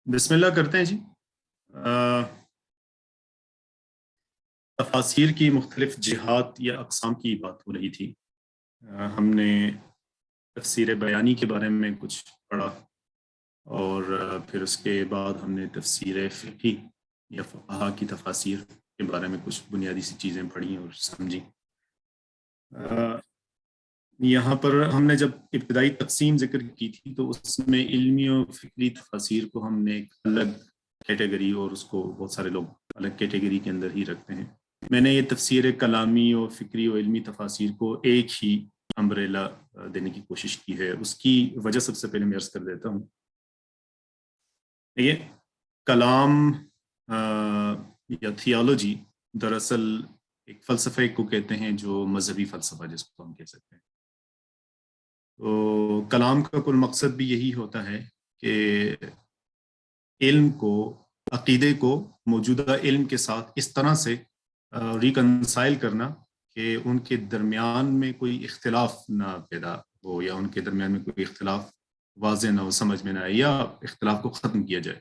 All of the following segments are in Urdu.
بسم اللہ کرتے ہیں جی۔ تفاسیر کی مختلف جہات یا اقسام کی بات ہو رہی تھی۔ ہم نے تفسیر بیانی کے بارے میں کچھ پڑھا، اور پھر اس کے بعد ہم نے تفسیر فقہی یا فقہا کی تفاسیر کے بارے میں کچھ بنیادی سی چیزیں پڑھی اور سمجھی۔ یہاں پر ہم نے جب ابتدائی تقسیم ذکر کی تھی تو اس میں علمی و فکری تفاسیر کو ہم نے ایک الگ کیٹیگری، اور اس کو بہت سارے لوگ الگ کیٹیگری کے اندر ہی رکھتے ہیں۔ میں نے یہ تفسیر کلامی و فکری و علمی تفاسیر کو ایک ہی امبریلا دینے کی کوشش کی ہے۔ اس کی وجہ سب سے پہلے میں عرض کر دیتا ہوں۔ یہ کلام یا تھیالوجی دراصل ایک فلسفے کو کہتے ہیں، جو مذہبی فلسفہ جس کو ہم کہہ سکتے ہیں۔ تو کلام کا کل مقصد بھی یہی ہوتا ہے کہ علم کو، عقیدے کو موجودہ علم کے ساتھ اس طرح سے ریکنسائل کرنا کہ ان کے درمیان میں کوئی اختلاف نہ پیدا ہو، یا ان کے درمیان میں کوئی اختلاف واضح نہ ہو، سمجھ میں نہ آئے، یا اختلاف کو ختم کیا جائے۔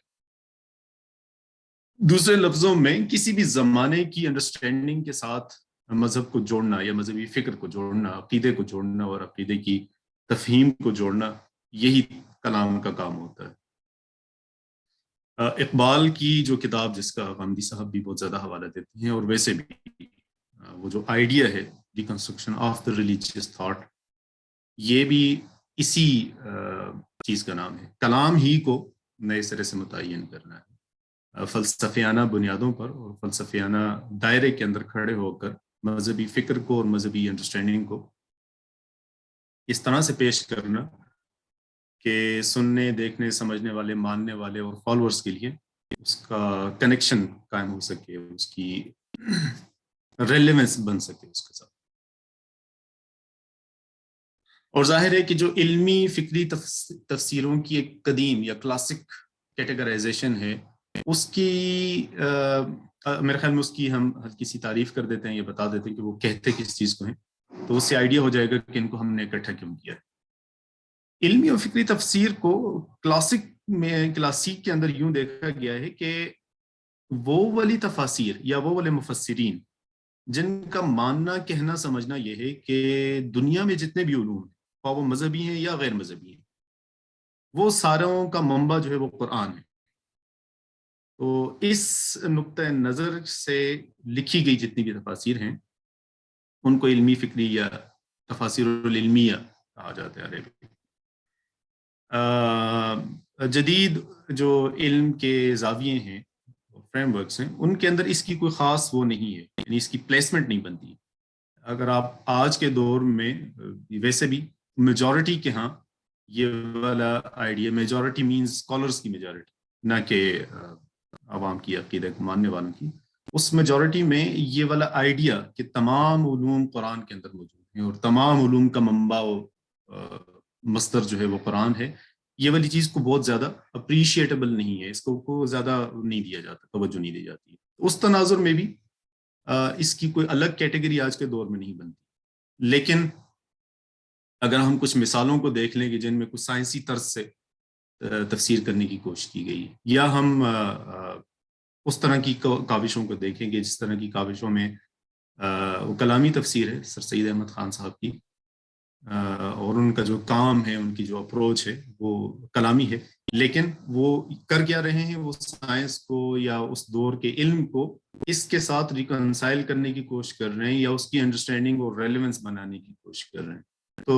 دوسرے لفظوں میں کسی بھی زمانے کی انڈرسٹینڈنگ کے ساتھ مذہب کو جوڑنا، یا مذہبی فکر کو جوڑنا، عقیدے کو جوڑنا اور عقیدے کی تفہیم کو جوڑنا، یہی کلام کا کام ہوتا ہے۔ اقبال کی جو کتاب، جس کا غامدی صاحب بھی بہت زیادہ حوالہ دیتے ہیں، اور ویسے بھی وہ جو آئیڈیا ہے ڈیکنسٹرکشن آف دا ریلیجیس تھاٹ، یہ بھی اسی چیز کا نام ہے۔ کلام ہی کو نئے سرے سے متعین کرنا ہے، فلسفیانہ بنیادوں پر اور فلسفیانہ دائرے کے اندر کھڑے ہو کر مذہبی فکر کو اور مذہبی انڈرسٹینڈنگ کو اس طرح سے پیش کرنا کہ سننے، دیکھنے، سمجھنے والے، ماننے والے اور فالورز کے لیے اس کا کنیکشن قائم ہو سکے، اس کی ریلیونس بن سکے اس کے ساتھ۔ اور ظاہر ہے کہ جو علمی فکری تفسیروں کی ایک قدیم یا کلاسک کیٹیگرائزیشن ہے، اس کی میرے خیال میں اس کی ہم ہلکی سی تعریف کر دیتے ہیں، یا بتا دیتے ہیں کہ وہ کہتے کس چیز کو ہیں، تو اس سے آئیڈیا ہو جائے گا کہ ان کو ہم نے اکٹھا کیوں کیا ہے۔ علمی اور فکری تفسیر کو کلاسیک کے اندر یوں دیکھا گیا ہے کہ وہ والی تفاسیر یا وہ والے مفسرین جن کا ماننا، کہنا، سمجھنا یہ ہے کہ دنیا میں جتنے بھی علوم ہیں، خواہ وہ مذہبی ہیں یا غیر مذہبی ہیں، وہ ساروں کا منبع جو ہے وہ قرآن ہے۔ تو اس نقطۂ نظر سے لکھی گئی جتنی بھی تفاسیر ہیں، ان کو علمی فکری یا تفاسیر العلمیہ کہا جاتا ہے عربی۔ جدید جو علم کے زاویے ہیں، فریم ورکس ہیں، ان کے اندر اس کی کوئی خاص وہ نہیں ہے، یعنی اس کی پلیسمنٹ نہیں بنتی۔ اگر آپ آج کے دور میں، ویسے بھی میجورٹی کے ہاں یہ والا آئیڈیا، میجورٹی مینز اسکالرس کی میجورٹی، نہ کہ عوام کی عقیدے کو ماننے والوں کی، اس میجورٹی میں یہ والا آئیڈیا کہ تمام علوم قرآن کے اندر موجود ہیں اور تمام علوم کا منبع و مصدر جو ہے وہ قرآن ہے، یہ والی چیز کو بہت زیادہ اپریشیٹیبل نہیں ہے، اس کو زیادہ نہیں دیا جاتا، توجہ نہیں دی جاتی ہے۔ اس تناظر میں بھی اس کی کوئی الگ کیٹیگری آج کے دور میں نہیں بنتی۔ لیکن اگر ہم کچھ مثالوں کو دیکھ لیں کہ جن میں کچھ سائنسی طرز سے تفسیر کرنے کی کوشش کی گئی، یا ہم اس طرح کی کاوشوں کو دیکھیں گے جس طرح کی کاوشوں میں وہ کلامی تفسیر ہے سر سید احمد خان صاحب کی، اور ان کا جو کام ہے، ان کی جو اپروچ ہے وہ کلامی ہے، لیکن وہ کر کیا رہے ہیں، وہ سائنس کو یا اس دور کے علم کو اس کے ساتھ ریکنسائل کرنے کی کوشش کر رہے ہیں، یا اس کی انڈرسٹینڈنگ اور ریلیونس بنانے کی کوشش کر رہے ہیں۔ تو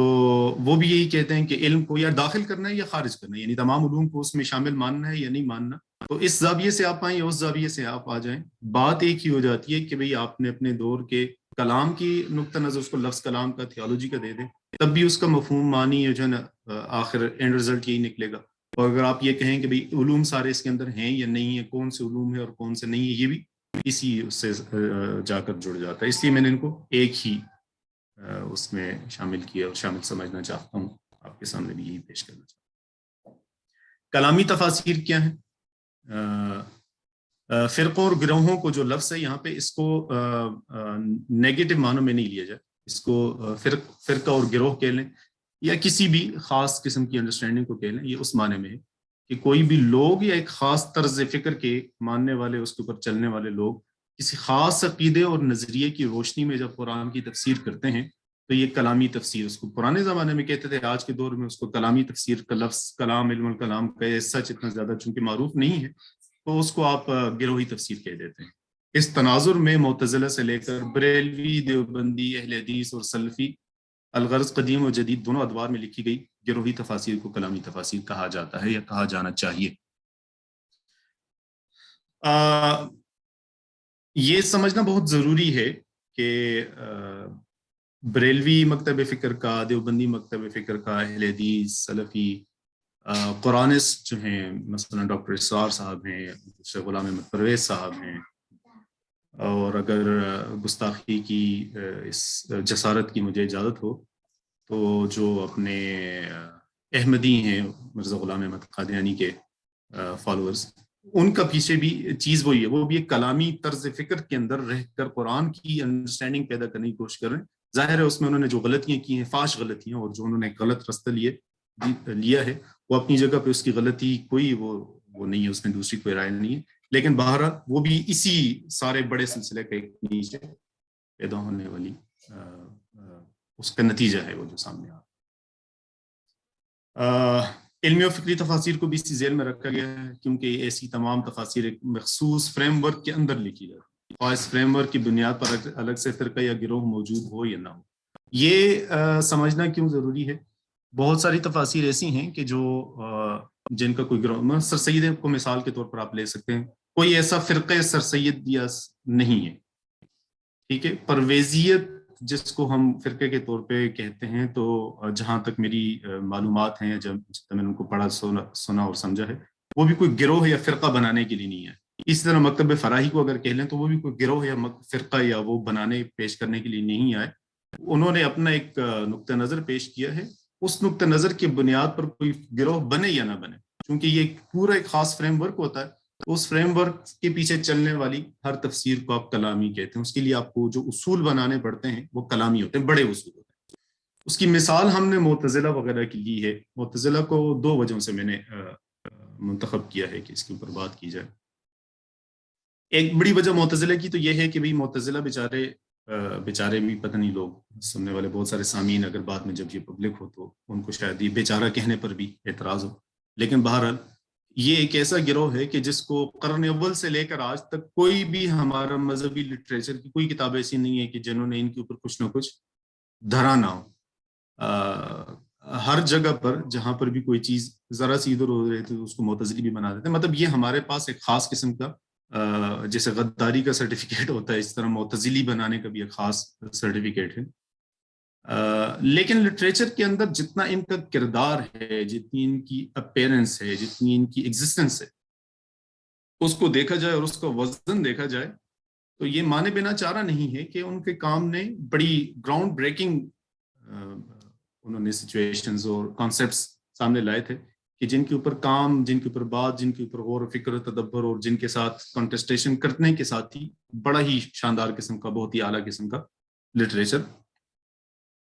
وہ بھی یہی کہتے ہیں کہ علم کو یا داخل کرنا ہے یا خارج کرنا ہے، یعنی تمام علوم کو اس میں شامل ماننا ہے یا نہیں ماننا۔ تو اس زاویے سے آپ آئیں یا اس زاویے سے آپ آ جائیں، بات ایک ہی ہو جاتی ہے کہ بھئی آپ نے اپنے دور کے کلام کی نقطہ نظر، اس کو لفظ کلام کا، تھیالوجی کا دے دیں، تب بھی اس کا مفہوم معنی جو ہے نا آخر اینڈ رزلٹ یہی نکلے گا۔ اور اگر آپ یہ کہیں کہ بھئی علوم سارے اس کے اندر ہیں یا نہیں ہیں، کون سے علوم ہیں اور کون سے نہیں ہیں، یہ بھی اسی سے جا کر جڑ جاتا ہے۔ اس لیے میں نے ان کو ایک ہی اس میں شامل کیا اور شامل سمجھنا چاہتا ہوں، آپ کے سامنے بھی یہی پیش کرنا چاہتا ہوں۔ کلامی تفاسیر کیا ہیں؟ فرقوں اور گروہوں کو جو لفظ ہے یہاں پہ، اس کو نیگیٹو معنوں میں نہیں لیا جائے، اس کو فرقہ اور گروہ کہہ لیں، یا کسی بھی خاص قسم کی انڈرسٹینڈنگ کو کہہ لیں، یہ اس معنی میں ہے کہ کوئی بھی لوگ یا ایک خاص طرز فکر کے ماننے والے، اس کے اوپر چلنے والے لوگ کسی خاص عقیدے اور نظریے کی روشنی میں جب قرآن کی تفسیر کرتے ہیں تو یہ کلامی تفسیر، اس کو پرانے زمانے میں کہتے تھے، آج کے دور میں اس کو کلامی تفسیر کا لفظ کلام، علم الکلام کا سچ اتنا زیادہ چونکہ معروف نہیں ہے تو اس کو آپ گروہی تفسیر کہہ دیتے ہیں۔ اس تناظر میں معتزلہ سے لے کر بریلوی، دیوبندی، اہل حدیث اور سلفی، الغرض قدیم و جدید دونوں ادوار میں لکھی گئی گروہی تفاسیر کو کلامی تفاسیر کہا جاتا ہے یا کہا جانا چاہیے۔ یہ سمجھنا بہت ضروری ہے کہ بریلوی مکتب فکر کا، دیوبندی مکتب فکر کا، اہل حدیث، سلفی، قرآنسٹ جو ہیں، مثلا ڈاکٹر اسرار صاحب ہیں، شیخ غلام احمد پرویز صاحب ہیں، اور اگر گستاخی کی اس جسارت کی مجھے اجازت ہو تو جو اپنے احمدی ہیں، مرزا غلام احمد قادیانی کے فالوورز، ان کا پیچھے بھی چیز وہی ہے، وہ بھی ایک کلامی طرز فکر کے اندر رہ کر قرآن کی انڈرسٹینڈنگ پیدا کرنے کی کوشش کر رہے ہیں۔ ظاہر ہے اس میں انہوں نے جو غلطیاں کی ہیں، فاش غلطیاں، اور جو انہوں نے غلط رستہ لیا ہے، وہ اپنی جگہ پہ اس کی غلطی کوئی وہ نہیں ہے، اس میں دوسری کوئی رائے نہیں ہے، لیکن بہرحال وہ بھی اسی سارے بڑے سلسلے کے نیچے پیدا ہونے والی اس کا نتیجہ ہے وہ جو سامنے علمی و فکری تفاسیر کو بھی اسی ذیل میں رکھا گیا ہے، کیونکہ ایسی تمام تفاسیر ایک مخصوص فریم ورک کے اندر لکھی جاتی ہے، اور اس فریم ورک کی بنیاد پر الگ سے فرقہ یا گروہ موجود ہو یا نہ ہو۔ یہ سمجھنا کیوں ضروری ہے؟ بہت ساری تفاسیر ایسی ہیں کہ جو جن کا کوئی گروہ، سر سید کو مثال کے طور پر آپ لے سکتے ہیں، کوئی ایسا فرقہ سر سید یا نہیں ہے، ٹھیک ہے۔ پرویزیت جس کو ہم فرقے کے طور پہ کہتے ہیں، تو جہاں تک میری معلومات ہیں، جب میں نے ان کو پڑھا سنا اور سمجھا ہے، وہ بھی کوئی گروہ یا فرقہ بنانے کے لیے نہیں ہے۔ اس طرح مکتب فراہی کو اگر کہہ لیں تو وہ بھی کوئی گروہ یا فرقہ یا وہ بنانے پیش کرنے کے لیے نہیں آئے، انہوں نے اپنا ایک نقطہ نظر پیش کیا ہے، اس نقطہ نظر کی بنیاد پر کوئی گروہ بنے یا نہ بنے، چونکہ یہ پورا ایک خاص فریم ورک ہوتا ہے، تو اس فریم ورک کے پیچھے چلنے والی ہر تفسیر کو آپ کلامی کہتے ہیں۔ اس کے لیے آپ کو جو اصول بنانے پڑتے ہیں وہ کلامی ہوتے ہیں، بڑے اصول ہوتے ہیں۔ اس کی مثال ہم نے معتزلہ وغیرہ کی لی ہے۔ معتزلہ کو دو وجہوں سے میں نے منتخب کیا ہے کہ اس کے اوپر بات کی جائے۔ ایک بڑی وجہ معتزلہ کی تو یہ ہے کہ بھئی معتزلہ بیچارے بھی پتہ نہیں، لوگ سننے والے بہت سارے سامعین اگر بعد میں جب یہ پبلک ہو تو ان کو شاید یہ بیچارہ کہنے پر بھی اعتراض ہو، لیکن بہرحال یہ ایک ایسا گروہ ہے کہ جس کو قرن اول سے لے کر آج تک کوئی بھی ہمارا مذہبی لٹریچر کی کوئی کتاب ایسی نہیں ہے کہ جنہوں نے ان کے اوپر کچھ نہ کچھ دھرا نہ ہو۔ ہر جگہ پر جہاں پر بھی کوئی چیز ذرا سی ادھر ہو رہی تھی تو اس کو معتزلی بھی بنا دیتے ہیں۔ مطلب یہ ہمارے پاس ایک خاص قسم کا جیسے غداری کا سرٹیفکیٹ ہوتا ہے، اس طرح معتزلی بنانے کا بھی ایک خاص سرٹیفکیٹ ہے۔ لیکن لٹریچر کے اندر جتنا ان کا کردار ہے، جتنی ان کی اپیرنس ہے، جتنی ان کی ایگزسٹنس ہے، اس کو دیکھا جائے اور اس کا وزن دیکھا جائے تو یہ مانے بنا چارہ نہیں ہے کہ ان کے کام نے بڑی گراؤنڈ بریکنگ انہوں نے سچویشنز اور کانسیپٹس سامنے لائے تھے کہ جن کے اوپر کام، جن کے اوپر بات، جن کے اوپر غور و فکر و تدبر، اور جن کے ساتھ کانٹسٹیشن کرنے کے ساتھ ہی بڑا ہی شاندار قسم کا، بہت ہی اعلیٰ قسم کا لٹریچر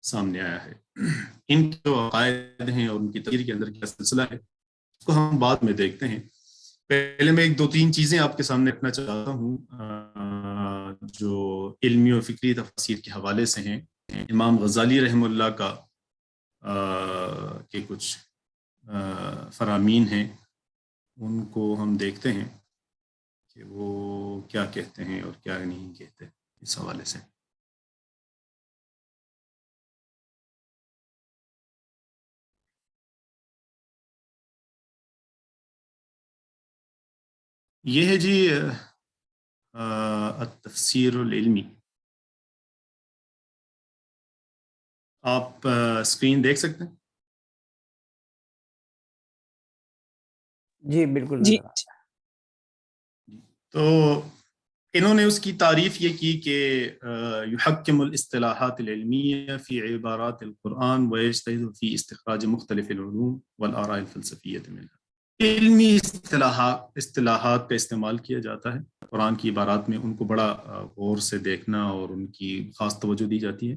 سامنے آیا ہے۔ ان کے جو عقائد ہیں اور ان کی تحریر کے اندر کیا سلسلہ ہے اس کو ہم بعد میں دیکھتے ہیں۔ پہلے میں ایک دو تین چیزیں آپ کے سامنے رکھنا چاہتا ہوں جو علمی و فکری تفسیر کے حوالے سے ہیں۔ امام غزالی رحمہ اللہ کا کے کچھ فرامین ہیں، ان کو ہم دیکھتے ہیں کہ وہ کیا کہتے ہیں اور کیا نہیں کہتے اس حوالے سے۔ یہ ہے جی التفسیر العلمی۔ آپ اسکرین دیکھ سکتے ہیں؟ جی بالکل جی نظر تو انہوں نے اس کی تعریف یہ کی کہ یحکم الاصطلاحات العلمیہ فی عبارات القرآن ویجتہد فی استخراج مختلف العلوم والآراء الفلسفیہ منها۔ علمی اصطلاحات کا استعمال کیا جاتا ہے قرآن کی عبارات میں، ان کو بڑا غور سے دیکھنا اور ان کی خاص توجہ دی جاتی ہے،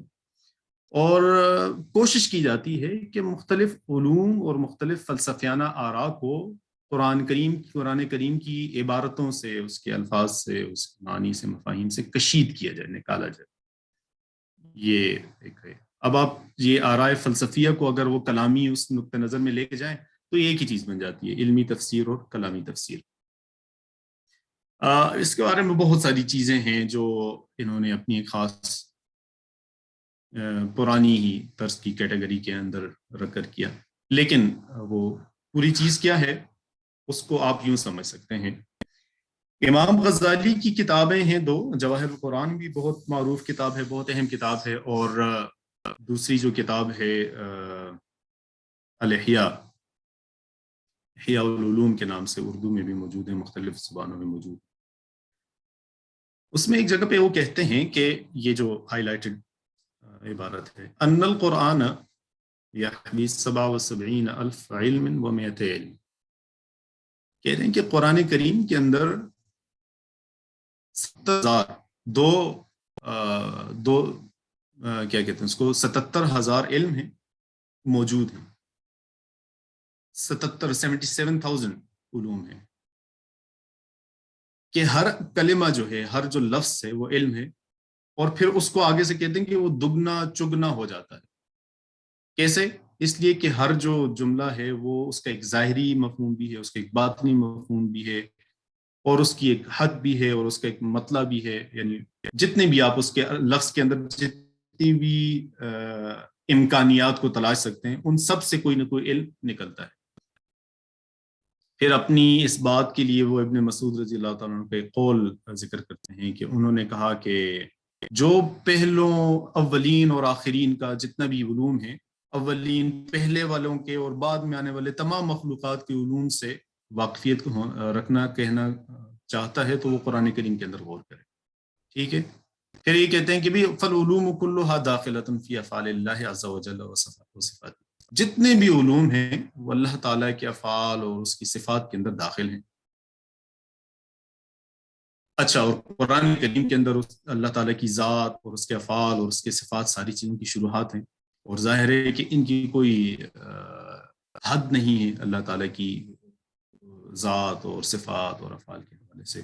اور کوشش کی جاتی ہے کہ مختلف علوم اور مختلف فلسفیانہ آراء کو قرآن کریم کی عبارتوں سے، اس کے الفاظ سے، اس کے معنی سے، مفاہیم سے کشید کیا جائے، نکالا جائے. یہ ایک ہے. اب آپ یہ آرائے فلسفیہ کو اگر وہ کلامی اس نقطہ نظر میں لے کے جائیں تو یہ ایک ہی چیز بن جاتی ہے، علمی تفسیر اور کلامی تفسیر. اس کے بارے میں بہت ساری چیزیں ہیں جو انہوں نے اپنی ایک خاص پرانی ہی طرز کی کیٹیگری کے اندر رکھ کر کیا. لیکن وہ پوری چیز کیا ہے اس کو آپ یوں سمجھ سکتے ہیں. امام غزالی کی کتابیں ہیں دو. جواہر القرآن بھی بہت معروف کتاب ہے، بہت اہم کتاب ہے، اور دوسری جو کتاب ہے الاحیاء، احیاء العلوم کے نام سے اردو میں بھی موجود ہے، مختلف زبانوں میں موجود. اس میں ایک جگہ پہ وہ کہتے ہیں کہ یہ جو ہائی لائٹڈ عبارت ہے، ان القرآن یحوی 77,000 علم و 200 علم. کہہ رہے ہیں کہ قرآن کریم کے اندر 70,000 کیا کہتے ہیں اس کو، 77,000 علم ہیں، موجود ہیں. 77,000 علوم ہیں کہ ہر کلمہ جو ہے، ہر جو لفظ ہے وہ علم ہے. اور پھر اس کو آگے سے کہتے ہیں کہ وہ دگنا چگنا ہو جاتا ہے. کیسے؟ اس لیے کہ ہر جو جملہ ہے وہ اس کا ایک ظاہری مفہوم بھی ہے، اس کا ایک باطنی مفہوم بھی ہے، اور اس کی ایک حد بھی ہے، اور اس کا ایک مطلب بھی ہے. یعنی جتنے بھی آپ اس کے لفظ کے اندر جتنی بھی امکانیات کو تلاش سکتے ہیں، ان سب سے کوئی نہ کوئی علم نکلتا ہے. پھر اپنی اس بات کے لیے وہ ابن مسعود رضی اللہ تعالیٰ عنہ پہ قول ذکر کرتے ہیں کہ انہوں نے کہا کہ جو پہلوں اولین اور آخرین کا جتنا بھی علوم ہے، اولین پہلے والوں کے اور بعد میں آنے والے تمام مخلوقات کے علوم سے واقفیت کو رکھنا کہنا چاہتا ہے تو وہ قرآن کریم کے اندر غور کرے. ٹھیک ہے. پھر یہ کہتے ہیں کہ بھی فالعلوم کلھا داخلۃ فی افعال اللہ عز وجل وصفاته. جتنے بھی علوم ہیں وہ اللہ تعالیٰ کے افعال اور اس کی صفات کے اندر داخل ہیں. اچھا، اور قرآن کریم کے اندر اللہ تعالیٰ کی ذات اور اس کے افعال اور اس کے صفات ساری چیزوں کی شروحات ہیں، اور ظاہر ہے کہ ان کی کوئی حد نہیں ہے اللہ تعالیٰ کی ذات اور صفات اور افعال کے حوالے سے.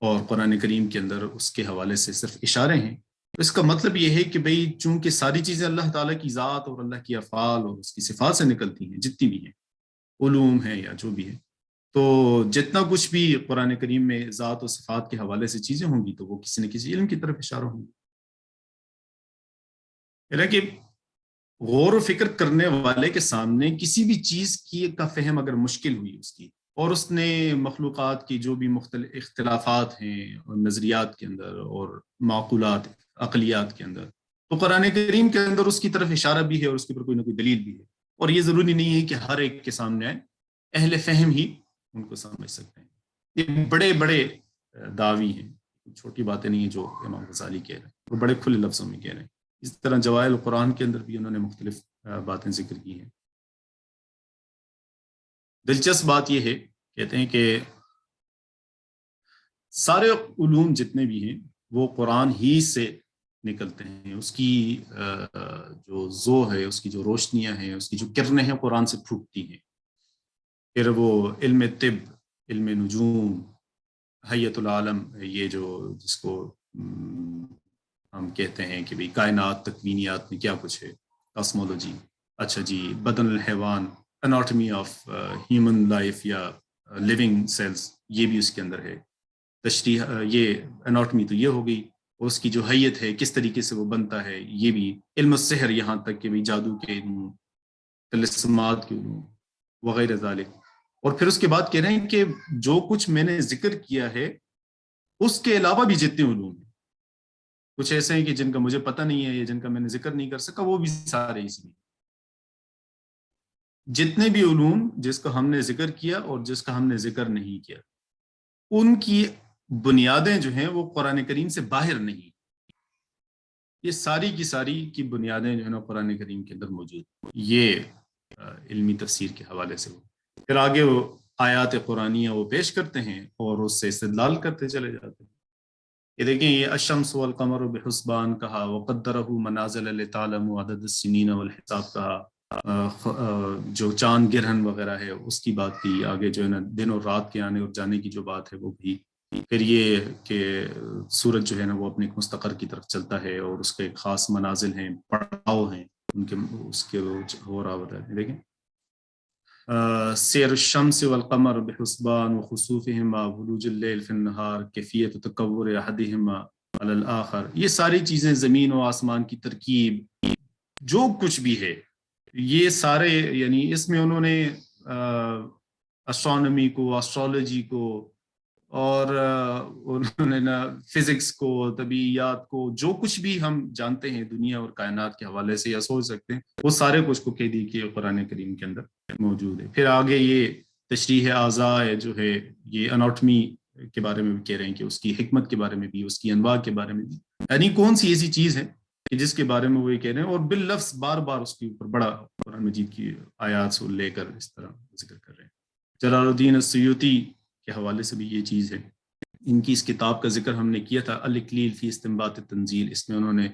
اور قرآن کریم کے اندر اس کے حوالے سے صرف اشارے ہیں. تو اس کا مطلب یہ ہے کہ بھئی چونکہ ساری چیزیں اللہ تعالیٰ کی ذات اور اللہ کی افعال اور اس کی صفات سے نکلتی ہیں، جتنی بھی ہیں علوم ہیں یا جو بھی ہے، تو جتنا کچھ بھی قرآن کریم میں ذات و صفات کے حوالے سے چیزیں ہوں گی تو وہ کسی نہ کسی علم کی طرف اشارہ ہوں گی. کہ غور و فکر کرنے والے کے سامنے کسی بھی چیز کی کا فہم اگر مشکل ہوئی اس کی، اور اس نے مخلوقات کی جو بھی مختلف اختلافات ہیں اور نظریات کے اندر اور معقولات عقلیات کے اندر، تو قرآن کریم کے اندر اس کی طرف اشارہ بھی ہے اور اس کے اوپر کوئی نہ کوئی دلیل بھی ہے. اور یہ ضروری نہیں ہے کہ ہر ایک کے سامنے آئے، اہل فہم ہی ان کو سمجھ سکتے ہیں. یہ بڑے بڑے دعوی ہیں، چھوٹی باتیں نہیں ہیں جو امام غزالی کہہ رہے ہیں، وہ بڑے کھلے لفظوں میں کہہ رہے ہیں. اس طرح جواہر القرآن کے اندر بھی انہوں نے مختلف باتیں ذکر کی ہیں. دلچسپ بات یہ ہے، کہتے ہیں کہ سارے علوم جتنے بھی ہیں وہ قرآن ہی سے نکلتے ہیں. اس کی جو ضوء ہے، اس کی جو روشنیاں ہیں، اس کی جو کرنیں ہیں قرآن سے پھوٹتی ہیں. پھر وہ علم طب، علم نجوم، حیۃ العالم، یہ جو جس کو ہم کہتے ہیں کہ بھئی کائنات تکوینیات میں کیا کچھ ہے، کاسمولوجی. اچھا جی، بدن الحیوان، اناٹمی آف ہیومن لائف یا لیونگ سیلز، یہ بھی اس کے اندر ہے. تشریح، یہ اناٹمی تو یہ ہو گئی، اس کی جو حیت ہے کس طریقے سے وہ بنتا ہے، یہ بھی. علم السحر، یہاں تک کہ بھئی جادو کے علم، طلسمات کے علوم وغیرہ ذالک. اور پھر اس کے بعد کہہ رہے ہیں کہ جو کچھ میں نے ذکر کیا ہے اس کے علاوہ بھی جتنے علوم ہیں، کچھ ایسے ہیں کہ جن کا مجھے پتہ نہیں ہے یا جن کا میں نے ذکر نہیں کر سکا، وہ بھی سارے اس میں. جتنے بھی علوم جس کا ہم نے ذکر کیا اور جس کا ہم نے ذکر نہیں کیا، ان کی بنیادیں جو ہیں وہ قرآن کریم سے باہر نہیں. یہ ساری کی ساری کی بنیادیں جو ہیں نا قرآن کریم کے اندر موجود. یہ علمی تفسیر کے حوالے سے. پھر آگے وہ آیات قرآنیہ وہ پیش کرتے ہیں اور اس سے استدلال کرتے چلے جاتے ہیں. یہ دیکھیں، یہ الشمس والقمر بحسبان کہا، وقدرہ منازل لتعلموا عدد السنین والحساب کہا، جو چاند گرہن وغیرہ ہے اس کی بات کی، آگے جو ہے نا دن اور رات کے آنے اور جانے کی جو بات ہے وہ بھی، پھر یہ کہ سورج جو ہے نا وہ اپنے ایک مستقر کی طرف چلتا ہے اور اس کے ایک خاص منازل ہیں، پڑاؤ ہیں ان کے، اس کے ہو رہا ہوتا ہے. دیکھیں سیر الشمس والقمر بحسبان وخسوفهما ولوج الليل في النهار کیفیت تکور احدهما على الاخر، یہ ساری چیزیں زمین و آسمان کی ترکیب جو کچھ بھی ہے یہ سارے، یعنی اس میں انہوں نے اسٹرانومی کو، اسٹرالوجی کو، اور انہوں نے نا فزکس کو، طبیعیات کو، جو کچھ بھی ہم جانتے ہیں دنیا اور کائنات کے حوالے سے یا سوچ سکتے ہیں، وہ سارے کچھ کو کہہ دی کہ قرآن کریم کے اندر موجود ہے. پھر آگے یہ تشریح اعضاء ہے جو ہے، یہ اناٹمی کے بارے میں بھی کہہ رہے ہیں کہ اس کی حکمت کے بارے میں بھی، اس کی انواع کے بارے میں بھی، یعنی کون سی ایسی چیز ہے کہ جس کے بارے میں وہ یہ کہہ رہے ہیں، اور باللفظ بار بار اس کے اوپر بڑا قرآن مجید کی آیات سے لے کر اس طرح ذکر کر رہے ہیں. جلال الدین السیوطی کے حوالے سے بھی یہ چیز ہے. ان کی اس کتاب کا ذکر ہم نے کیا تھا، الاکلیل فی استنباط التنزیل، اس میں انہوں نے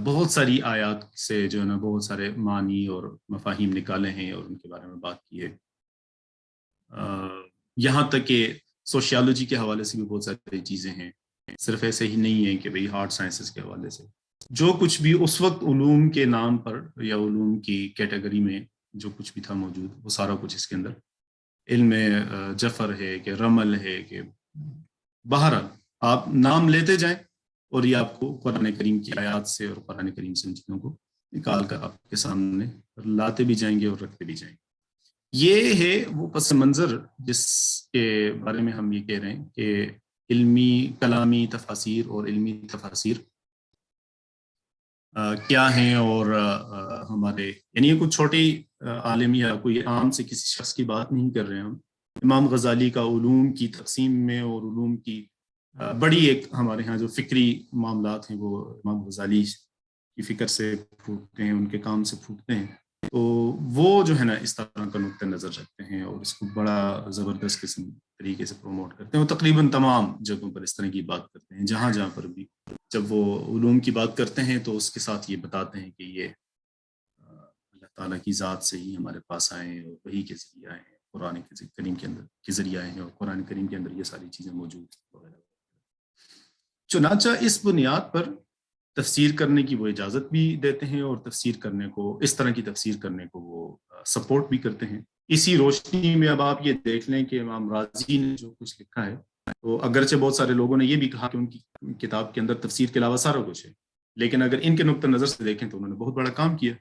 بہت ساری آیات سے جو ہے نا بہت سارے معنی اور مفاہیم نکالے ہیں اور ان کے بارے میں بات کی ہے. یہاں تک کہ سوشیالوجی کے حوالے سے بھی بہت ساری چیزیں ہیں، صرف ایسے ہی نہیں ہیں کہ بھئی ہارڈ سائنسز کے حوالے سے جو کچھ بھی اس وقت علوم کے نام پر یا علوم کی کیٹیگری میں جو کچھ بھی تھا موجود، وہ سارا کچھ اس کے اندر علم جفر ہے کہ رمل ہے کہ بہرحال آپ نام لیتے جائیں اور یہ آپ کو قرآن کریم کی آیات سے اور قرآن کریم سے ان چیزوں کو نکال کر آپ کے سامنے لاتے بھی جائیں گے اور رکھتے بھی جائیں گے. یہ ہے وہ پس منظر جس کے بارے میں ہم یہ کہہ رہے ہیں کہ علمی کلامی تفاسیر اور علمی تفاسیر کیا ہیں، اور ہمارے یعنی یہ کچھ چھوٹی عالم یا کوئی عام سے کسی شخص کی بات نہیں کر رہے ہیں ہم. امام غزالی کا علوم کی تقسیم میں اور علوم کی بڑی ایک ہمارے ہاں جو فکری معاملات ہیں وہ امام غزالی کی فکر سے پھوٹتے ہیں، ان کے کام سے پھوٹتے ہیں. تو وہ جو ہے نا اس طرح کا نقطہ نظر رکھتے ہیں اور اس کو بڑا زبردست قسم طریقے سے پروموٹ کرتے ہیں. وہ تقریباً تمام جگہوں پر اس طرح کی بات کرتے ہیں، جہاں جہاں پر بھی جب وہ علوم کی بات کرتے ہیں تو اس کے ساتھ یہ بتاتے ہیں کہ یہ اللہ تعالیٰ کی ذات سے ہی ہمارے پاس آئے ہیں اور وحی کے ذریعے آئے ہیں، قرآن کریم کے اندر کے ذریعے آئے ہیں اور قرآن کریم کے اندر یہ ساری چیزیں موجود ہیں وغیرہ. چنانچہ اس بنیاد پر تفسیر کرنے کی وہ اجازت بھی دیتے ہیں اور تفسیر کرنے کو، اس طرح کی تفسیر کرنے کو وہ سپورٹ بھی کرتے ہیں. اسی روشنی میں اب آپ یہ دیکھ لیں کہ امام راضی نے جو کچھ لکھا ہے، تو اگرچہ بہت سارے لوگوں نے یہ بھی کہا کہ ان کی کتاب کے اندر تفسیر کے علاوہ سارا کچھ ہے، لیکن اگر ان کے نقطہ نظر سے دیکھیں تو انہوں نے بہت بڑا کام کیا.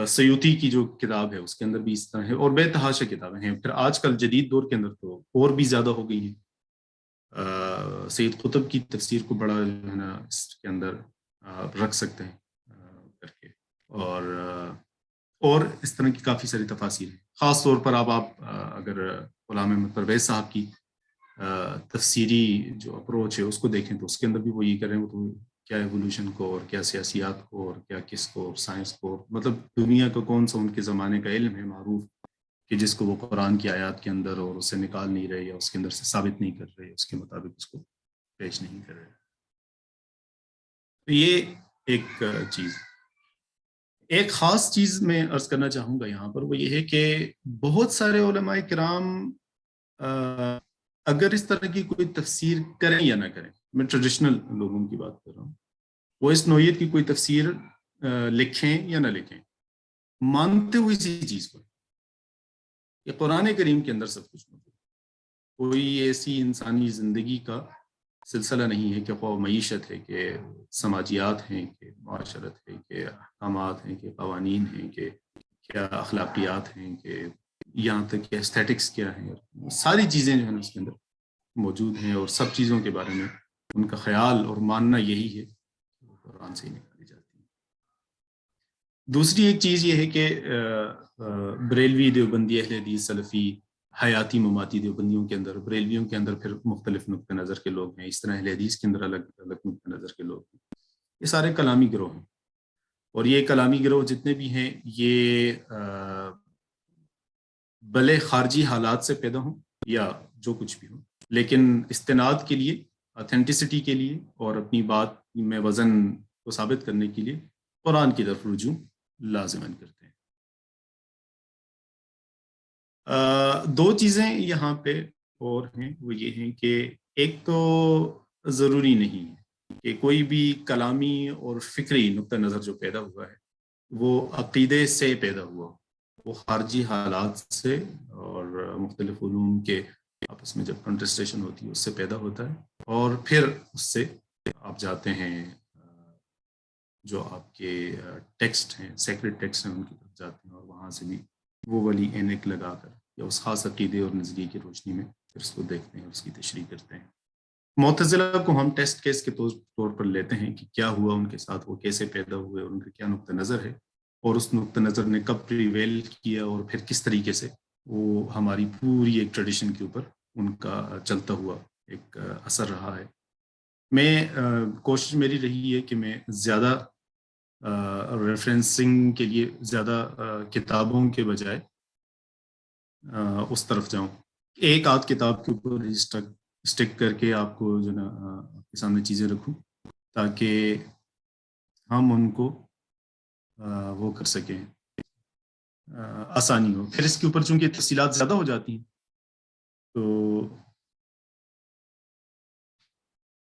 سیوطی کی جو کتاب ہے اس کے اندر بھی اس طرح ہے، اور بے تحاشا کتابیں ہیں. پھر آج کل جدید دور کے اندر تو اور بھی زیادہ ہو گئی ہیں. سید قطب کی تفسیر کو بڑا جو ہے نا اس کے اندر رکھ سکتے ہیں کر کے، اور اس طرح کی کافی ساری تفاسیر ہیں. خاص طور پر اب آپ اگر غلام احمد پرویز صاحب کی تفسیری جو اپروچ ہے اس کو دیکھیں تو اس کے اندر بھی وہ یہ کر رہے ہیں، تو کیا ایوولوشن کو اور کیا سیاسیات کو اور کیا کس کو اور سائنس کو، مطلب دنیا کا کون سا ان کے زمانے کا علم ہے معروف کہ جس کو وہ قرآن کی آیات کے اندر اور اسے نکال نہیں رہے یا اس کے اندر سے ثابت نہیں کر رہے، اس کے مطابق اس کو پیش نہیں کر رہے. تو یہ ایک چیز. ایک خاص چیز میں عرض کرنا چاہوں گا یہاں پر، وہ یہ ہے کہ بہت سارے علماء کرام اگر اس طرح کی کوئی تفسیر کریں یا نہ کریں، میں ٹریڈیشنل لوگوں کی بات کر رہا ہوں، وہ اس نوعیت کی کوئی تفسیر لکھیں یا نہ لکھیں، مانتے ہوئے اسی چیز کو کہ قرآن کریم کے اندر سب کچھ موجود، کوئی ایسی انسانی زندگی کا سلسلہ نہیں ہے کہ خواہ معیشت ہے، کہ سماجیات ہیں، کہ معاشرت ہے، کہ احکامات ہیں، کہ قوانین ہیں، کہ کیا اخلاقیات ہیں، کہ یہاں تک کہ ایسٹیٹکس کیا ہیں، ساری چیزیں جو ہیں اس کے اندر موجود ہیں، اور سب چیزوں کے بارے میں ان کا خیال اور ماننا یہی ہے قرآن سے ہی نکالی جاتی ہے. دوسری ایک چیز یہ ہے کہ بریلوی، دیوبندی، اہل حدیث، سلفی، حیاتی مماتی دیوبندیوں کے اندر، بریلویوں کے اندر پھر مختلف نقطہ نظر کے لوگ ہیں، اس طرح اہل حدیث کے اندر الگ الگ نقطہ نظر کے لوگ ہیں. یہ سارے کلامی گروہ ہیں، اور یہ کلامی گروہ جتنے بھی ہیں یہ بھلے خارجی حالات سے پیدا ہوں یا جو کچھ بھی ہوں، لیکن استناد کے لیے، اتھینٹسٹی کے لیے اور اپنی بات میں وزن کو ثابت کرنے کے لیے قرآن کی طرف رجوع لازماً کرتے ہیں۔ دو چیزیں یہاں پہ اور ہیں، وہ یہ ہیں کہ ایک تو ضروری نہیں ہے کہ کوئی بھی کلامی اور فکری نقطہ نظر جو پیدا ہوا ہے وہ عقیدے سے پیدا ہوا، وہ خارجی حالات سے اور مختلف علوم کے آپس میں جب کنٹرسٹیشن ہوتی ہے اس سے پیدا ہوتا ہے، اور پھر اس سے آپ جاتے ہیں جو آپ کے ٹیکسٹ ہیں، سیکرڈ ٹیکسٹ ہیں، ان کی طرف جاتے ہیں اور وہاں سے بھی وہ والی اینک لگا کر یا اس خاص عقیدے اور نظریے کی روشنی میں پھر اس کو دیکھتے ہیں، اس کی تشریح کرتے ہیں۔ معتزلہ کو ہم ٹیسٹ کیس کے طور پر لیتے ہیں کہ کیا ہوا ان کے ساتھ، وہ کیسے پیدا ہوئے، اور ان کا کیا نقطہ نظر ہے، اور اس نقطہ نظر نے کب پریویل کیا اور پھر کس طریقے سے وہ ہماری پوری ایک ٹریڈیشن کے اوپر ان کا چلتا ہوا ایک اثر رہا ہے۔ میں کوشش میری رہی ہے کہ میں زیادہ ریفرنسنگ کے لیے زیادہ کتابوں کے بجائے اس طرف جاؤں، ایک آدھ کتاب کے اوپر اسٹک کر کے آپ کو جو نا آپ کے سامنے چیزیں رکھوں تاکہ ہم ان کو وہ کر سکیں، آسانی ہو۔ پھر اس کے اوپر چونکہ تفصیلات زیادہ ہو جاتی ہیں تو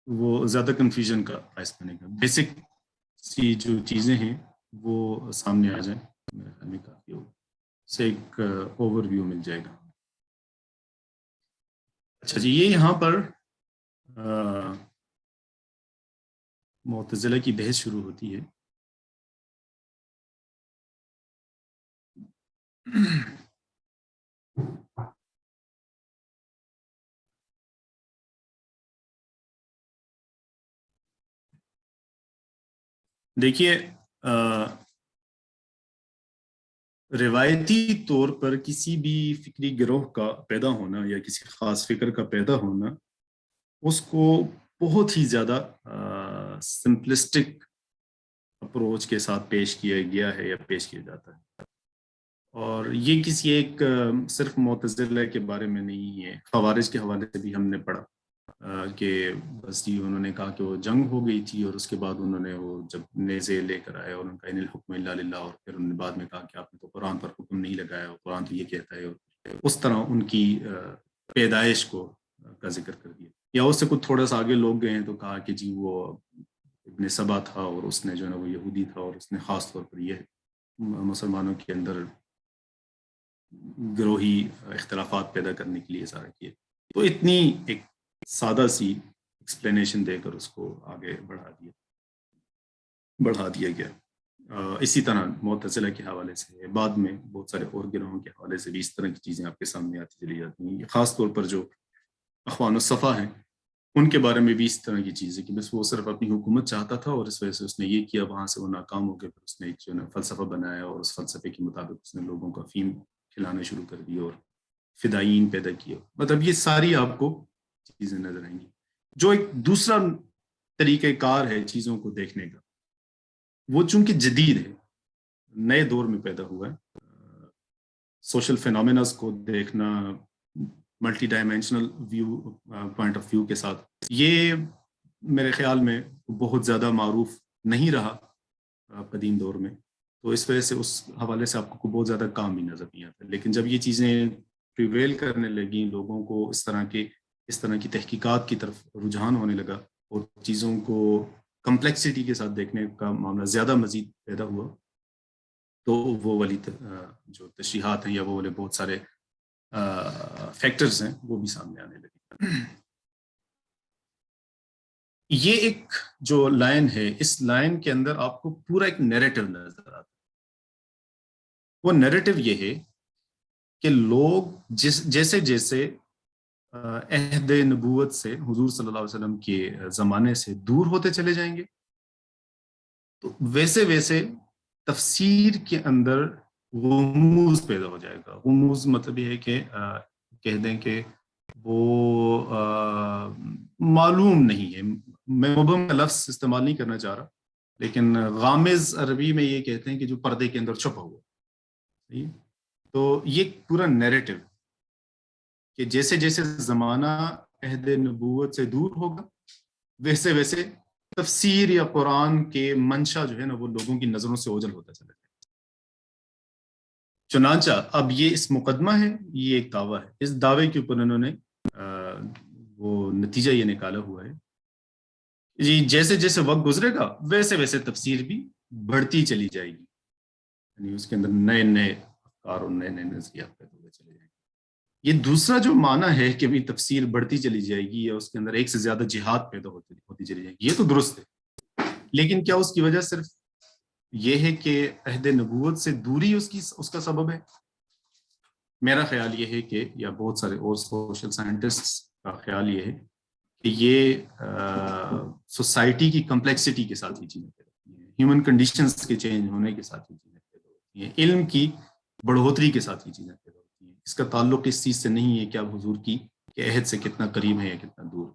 وہ زیادہ کنفیوژن کا باعث بنے گا۔ بیسک سی جو چیزیں ہیں وہ سامنے آ جائیں، میرے خیال میں کافی ہوگا، سے ایک اوور ویو مل جائے گا۔ اچھا جی، یہ یہاں پر معتزلہ کی بحث شروع ہوتی ہے۔ دیکھیے، روایتی طور پر کسی بھی فکری گروہ کا پیدا ہونا یا کسی خاص فکر کا پیدا ہونا، اس کو بہت ہی زیادہ سمپلسٹک اپروچ کے ساتھ پیش کیا گیا ہے یا پیش کیا جاتا ہے، اور یہ کسی ایک صرف معتزلہ کے بارے میں نہیں ہے، خوارج کے حوالے سے بھی ہم نے پڑھا کہ بس جی انہوں نے کہا کہ وہ جنگ ہو گئی تھی اور اس کے بعد انہوں نے وہ جب نیزے لے کر آئے اور ان کا ان الحکم الا للہ، اور پھر انہوں نے بعد میں کہا کہ آپ نے تو قرآن پر حکم نہیں لگایا، اور قرآن تو یہ کہتا ہے، اور اس طرح ان کی پیدائش کو کا ذکر کر دیا۔ یا اس سے کچھ تھوڑا سا آگے لوگ گئے ہیں تو کہا کہ جی وہ ابن سبا تھا اور اس نے جو ہے نا وہ یہودی تھا، اور اس نے خاص طور پر یہ مسلمانوں کے اندر گروہی اختلافات پیدا کرنے کے لیے سارا کیا۔ تو اتنی ایک سادہ سی ایکسپلینیشن دے کر اس کو آگے بڑھا دیا گیا۔ اسی طرح معتزلہ کے حوالے سے بعد میں بہت سارے اور گروہوں کے حوالے سے بھی اس طرح کی چیزیں آپ کے سامنے آتی چلی جاتی ہیں۔ خاص طور پر جو اخوان الصفا ہیں ان کے بارے میں بھی اس طرح کی چیز ہے کہ بس وہ صرف اپنی حکومت چاہتا تھا اور اس وجہ سے اس نے یہ کیا، وہاں سے وہ ناکام ہو گیا، پھر اس نے ایک جو ہے فلسفہ بنایا اور اس فلسفے کے مطابق اس نے لوگوں کو افیم کھلانا شروع کر دیا اور فدائین پیدا کیا۔ مطلب یہ ساری آپ کو چیزیں نظر آئیں گی۔ جو ایک دوسرا طریقہ کار ہے چیزوں کو دیکھنے کا، وہ چونکہ جدید ہے، نئے دور میں پیدا ہوا ہے، سوشل فینومیناز کو دیکھنا multi dimensional viewpoint of view کے ساتھ، یہ میرے خیال میں بہت زیادہ معروف نہیں رہا قدیم دور میں، تو اس وجہ سے اس حوالے سے آپ کو بہت زیادہ کام بھی نظر نہیں آتا۔ لیکن جب یہ چیزیں پریویل کرنے لگیں، لوگوں کو اس طرح کی تحقیقات کی طرف رجحان ہونے لگا اور چیزوں کو کمپلیکسٹی کے ساتھ دیکھنے کا معاملہ زیادہ مزید پیدا ہوا، تو وہ والی جو تشریحات ہیں یا وہ والے بہت سارے فیکٹرز ہیں وہ بھی سامنے آنے لگے۔ یہ ایک جو لائن ہے، اس لائن کے اندر آپ کو پورا ایک نیریٹو نظر آتا ہے۔ وہ نیریٹو یہ ہے کہ لوگ جیسے جیسے عہد نبوت سے حضور صلی اللہ علیہ وسلم کے زمانے سے دور ہوتے چلے جائیں گے، تو ویسے ویسے تفسیر کے اندر غموض پیدا ہو جائے گا۔ غموض مطلب یہ ہے کہ کہہ دیں کہ وہ معلوم نہیں ہے، میں مبہم کا لفظ استعمال نہیں کرنا چاہ رہا، لیکن غامض عربی میں یہ کہتے ہیں کہ جو پردے کے اندر چھپا ہوا۔ تو یہ پورا نیریٹو کہ جیسے جیسے زمانہ عہد نبوت سے دور ہوگا، ویسے ویسے تفسیر یا قرآن کے منشا جو ہے نا وہ لوگوں کی نظروں سے اوجھل ہوتا چلا جائے. چنانچہ اب یہ اس مقدمہ ہے، یہ ایک دعویٰ ہے، اس دعوے کے اوپر انہوں نے وہ نتیجہ یہ نکالا ہوا ہے جی جیسے جیسے وقت گزرے گا ویسے ویسے تفسیر بھی بڑھتی چلی جائے گی، یعنی اس کے اندر نئے نئے افکار اور نئے نئے نظریات پیدا ہوتے چلے جائیں گے. یہ دوسرا جو معنی ہے کہ بھی تفسیر بڑھتی چلی جائے گی یا اس کے اندر ایک سے زیادہ جہاد پیدا ہوتی چلی جائے گی، یہ تو درست ہے، لیکن کیا اس کی وجہ صرف یہ ہے کہ عہد نبوت سے دوری اس کا سبب ہے؟ میرا خیال یہ ہے کہ، یا بہت سارے اور سوشل سائنٹسٹ کا خیال یہ ہے کہ یہ سوسائٹی کی کمپلیکسٹی کے ساتھ ہی چیزیں پیدا ہوتی ہیں، ہیومن کنڈیشنز کے چینج ہونے کے ساتھ ہی چیزیں پیدا ہوتی ہیں، علم کی بڑھوتری کے ساتھ ہی چیزیں پیدا ہوتی ہیں. اس کا تعلق اس چیز سے نہیں ہے کہ آپ حضور کی کہ عہد سے کتنا قریب ہے یا کتنا دور.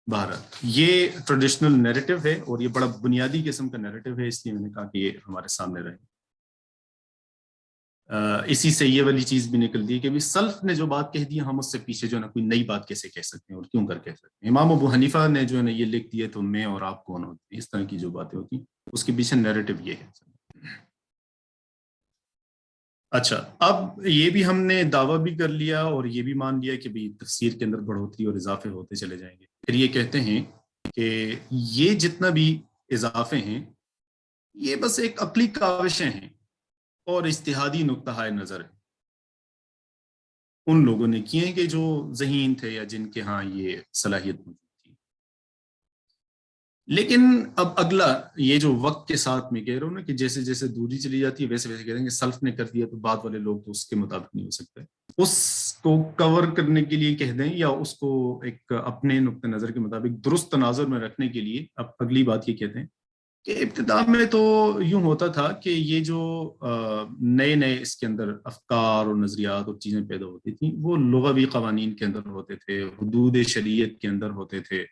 بہرحال یہ ٹریڈیشنل نیریٹو ہے اور یہ بڑا بنیادی قسم کا نیریٹو ہے، اس لیے میں نے کہا کہ یہ ہمارے سامنے رہے. اسی سے یہ والی چیز بھی نکلتی ہے کہ بھی سلف نے جو بات کہہ دی ہم اس سے پیچھے جو ہے نا کوئی نئی بات کیسے کہہ سکتے ہیں اور کیوں کر کہہ سکتے ہیں. امام ابو حنیفہ نے جو ہے نا یہ لکھ دیا تو میں اور آپ کون ہوتے ہیں، اس طرح کی جو باتیں ہوتی ہیں اس کے پیچھے نیریٹو یہ ہے. اچھا، اب یہ بھی ہم نے دعویٰ بھی کر لیا اور یہ بھی مان لیا کہ بھی تفسیر کے اندر بڑھوتری اور اضافے ہوتے چلے جائیں گے. پھر یہ کہتے ہیں کہ یہ جتنا بھی اضافے ہیں یہ بس ایک عقلی کاوشیں ہیں اور اجتہادی نقطہ نظر ہے، ان لوگوں نے کیے ہیں کہ جو ذہین تھے یا جن کے ہاں یہ صلاحیت موجود تھی. لیکن اب اگلا یہ جو وقت کے ساتھ میں کہہ رہا ہوں نا کہ جیسے جیسے دوری چلی جاتی ہے ویسے ویسے کہہ رہیں گے سلف نے کر دیا تو بعد والے لوگ تو اس کے مطابق نہیں ہو سکتے. اس کو کور کرنے کے لیے کہہ دیں یا اس کو ایک اپنے نقطہ نظر کے مطابق درست تناظر میں رکھنے کے لیے اب اگلی بات یہ کہتے ہیں کہ ابتدا میں تو یوں ہوتا تھا کہ یہ جو نئے نئے اس کے اندر افکار اور نظریات اور چیزیں پیدا ہوتی تھیں وہ لغوی قوانین کے اندر ہوتے تھے، حدود شریعت کے اندر ہوتے تھے.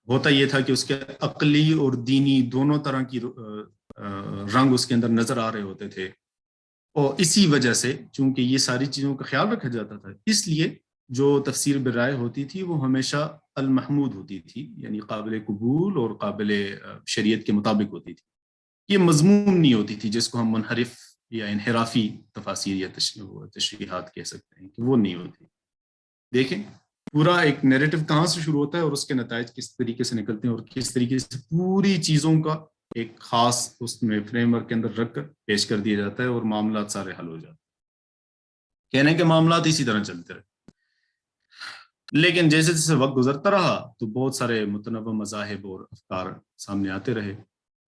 ہوتا یہ تھا کہ اس کے عقلی اور دینی دونوں طرح کی رنگ اس کے اندر نظر آ رہے ہوتے تھے، اور اسی وجہ سے چونکہ یہ ساری چیزوں کا خیال رکھا جاتا تھا اس لیے جو تفسیر برائے ہوتی تھی وہ ہمیشہ المحمود ہوتی تھی، یعنی قابل قبول اور قابل شریعت کے مطابق ہوتی تھی. یہ مضمون نہیں ہوتی تھی جس کو ہم منحرف یا انحرافی تفاسیر یا تشریحات کہہ سکتے ہیں کہ وہ نہیں ہوتی. دیکھیں پورا ایک نیریٹو کہاں سے شروع ہوتا ہے اور اس کے نتائج کس طریقے سے نکلتے ہیں اور کس طریقے سے پوری چیزوں کا ایک خاص اس میں فریم ورک کے اندر رکھ کر پیش کر دیا جاتا ہے اور معاملات سارے حل ہو جاتے ہیں. کہنے کے معاملات اسی طرح چلتے رہے، لیکن جیسے جیسے وقت گزرتا رہا تو بہت سارے متنوع مذاہب اور افکار سامنے آتے رہے،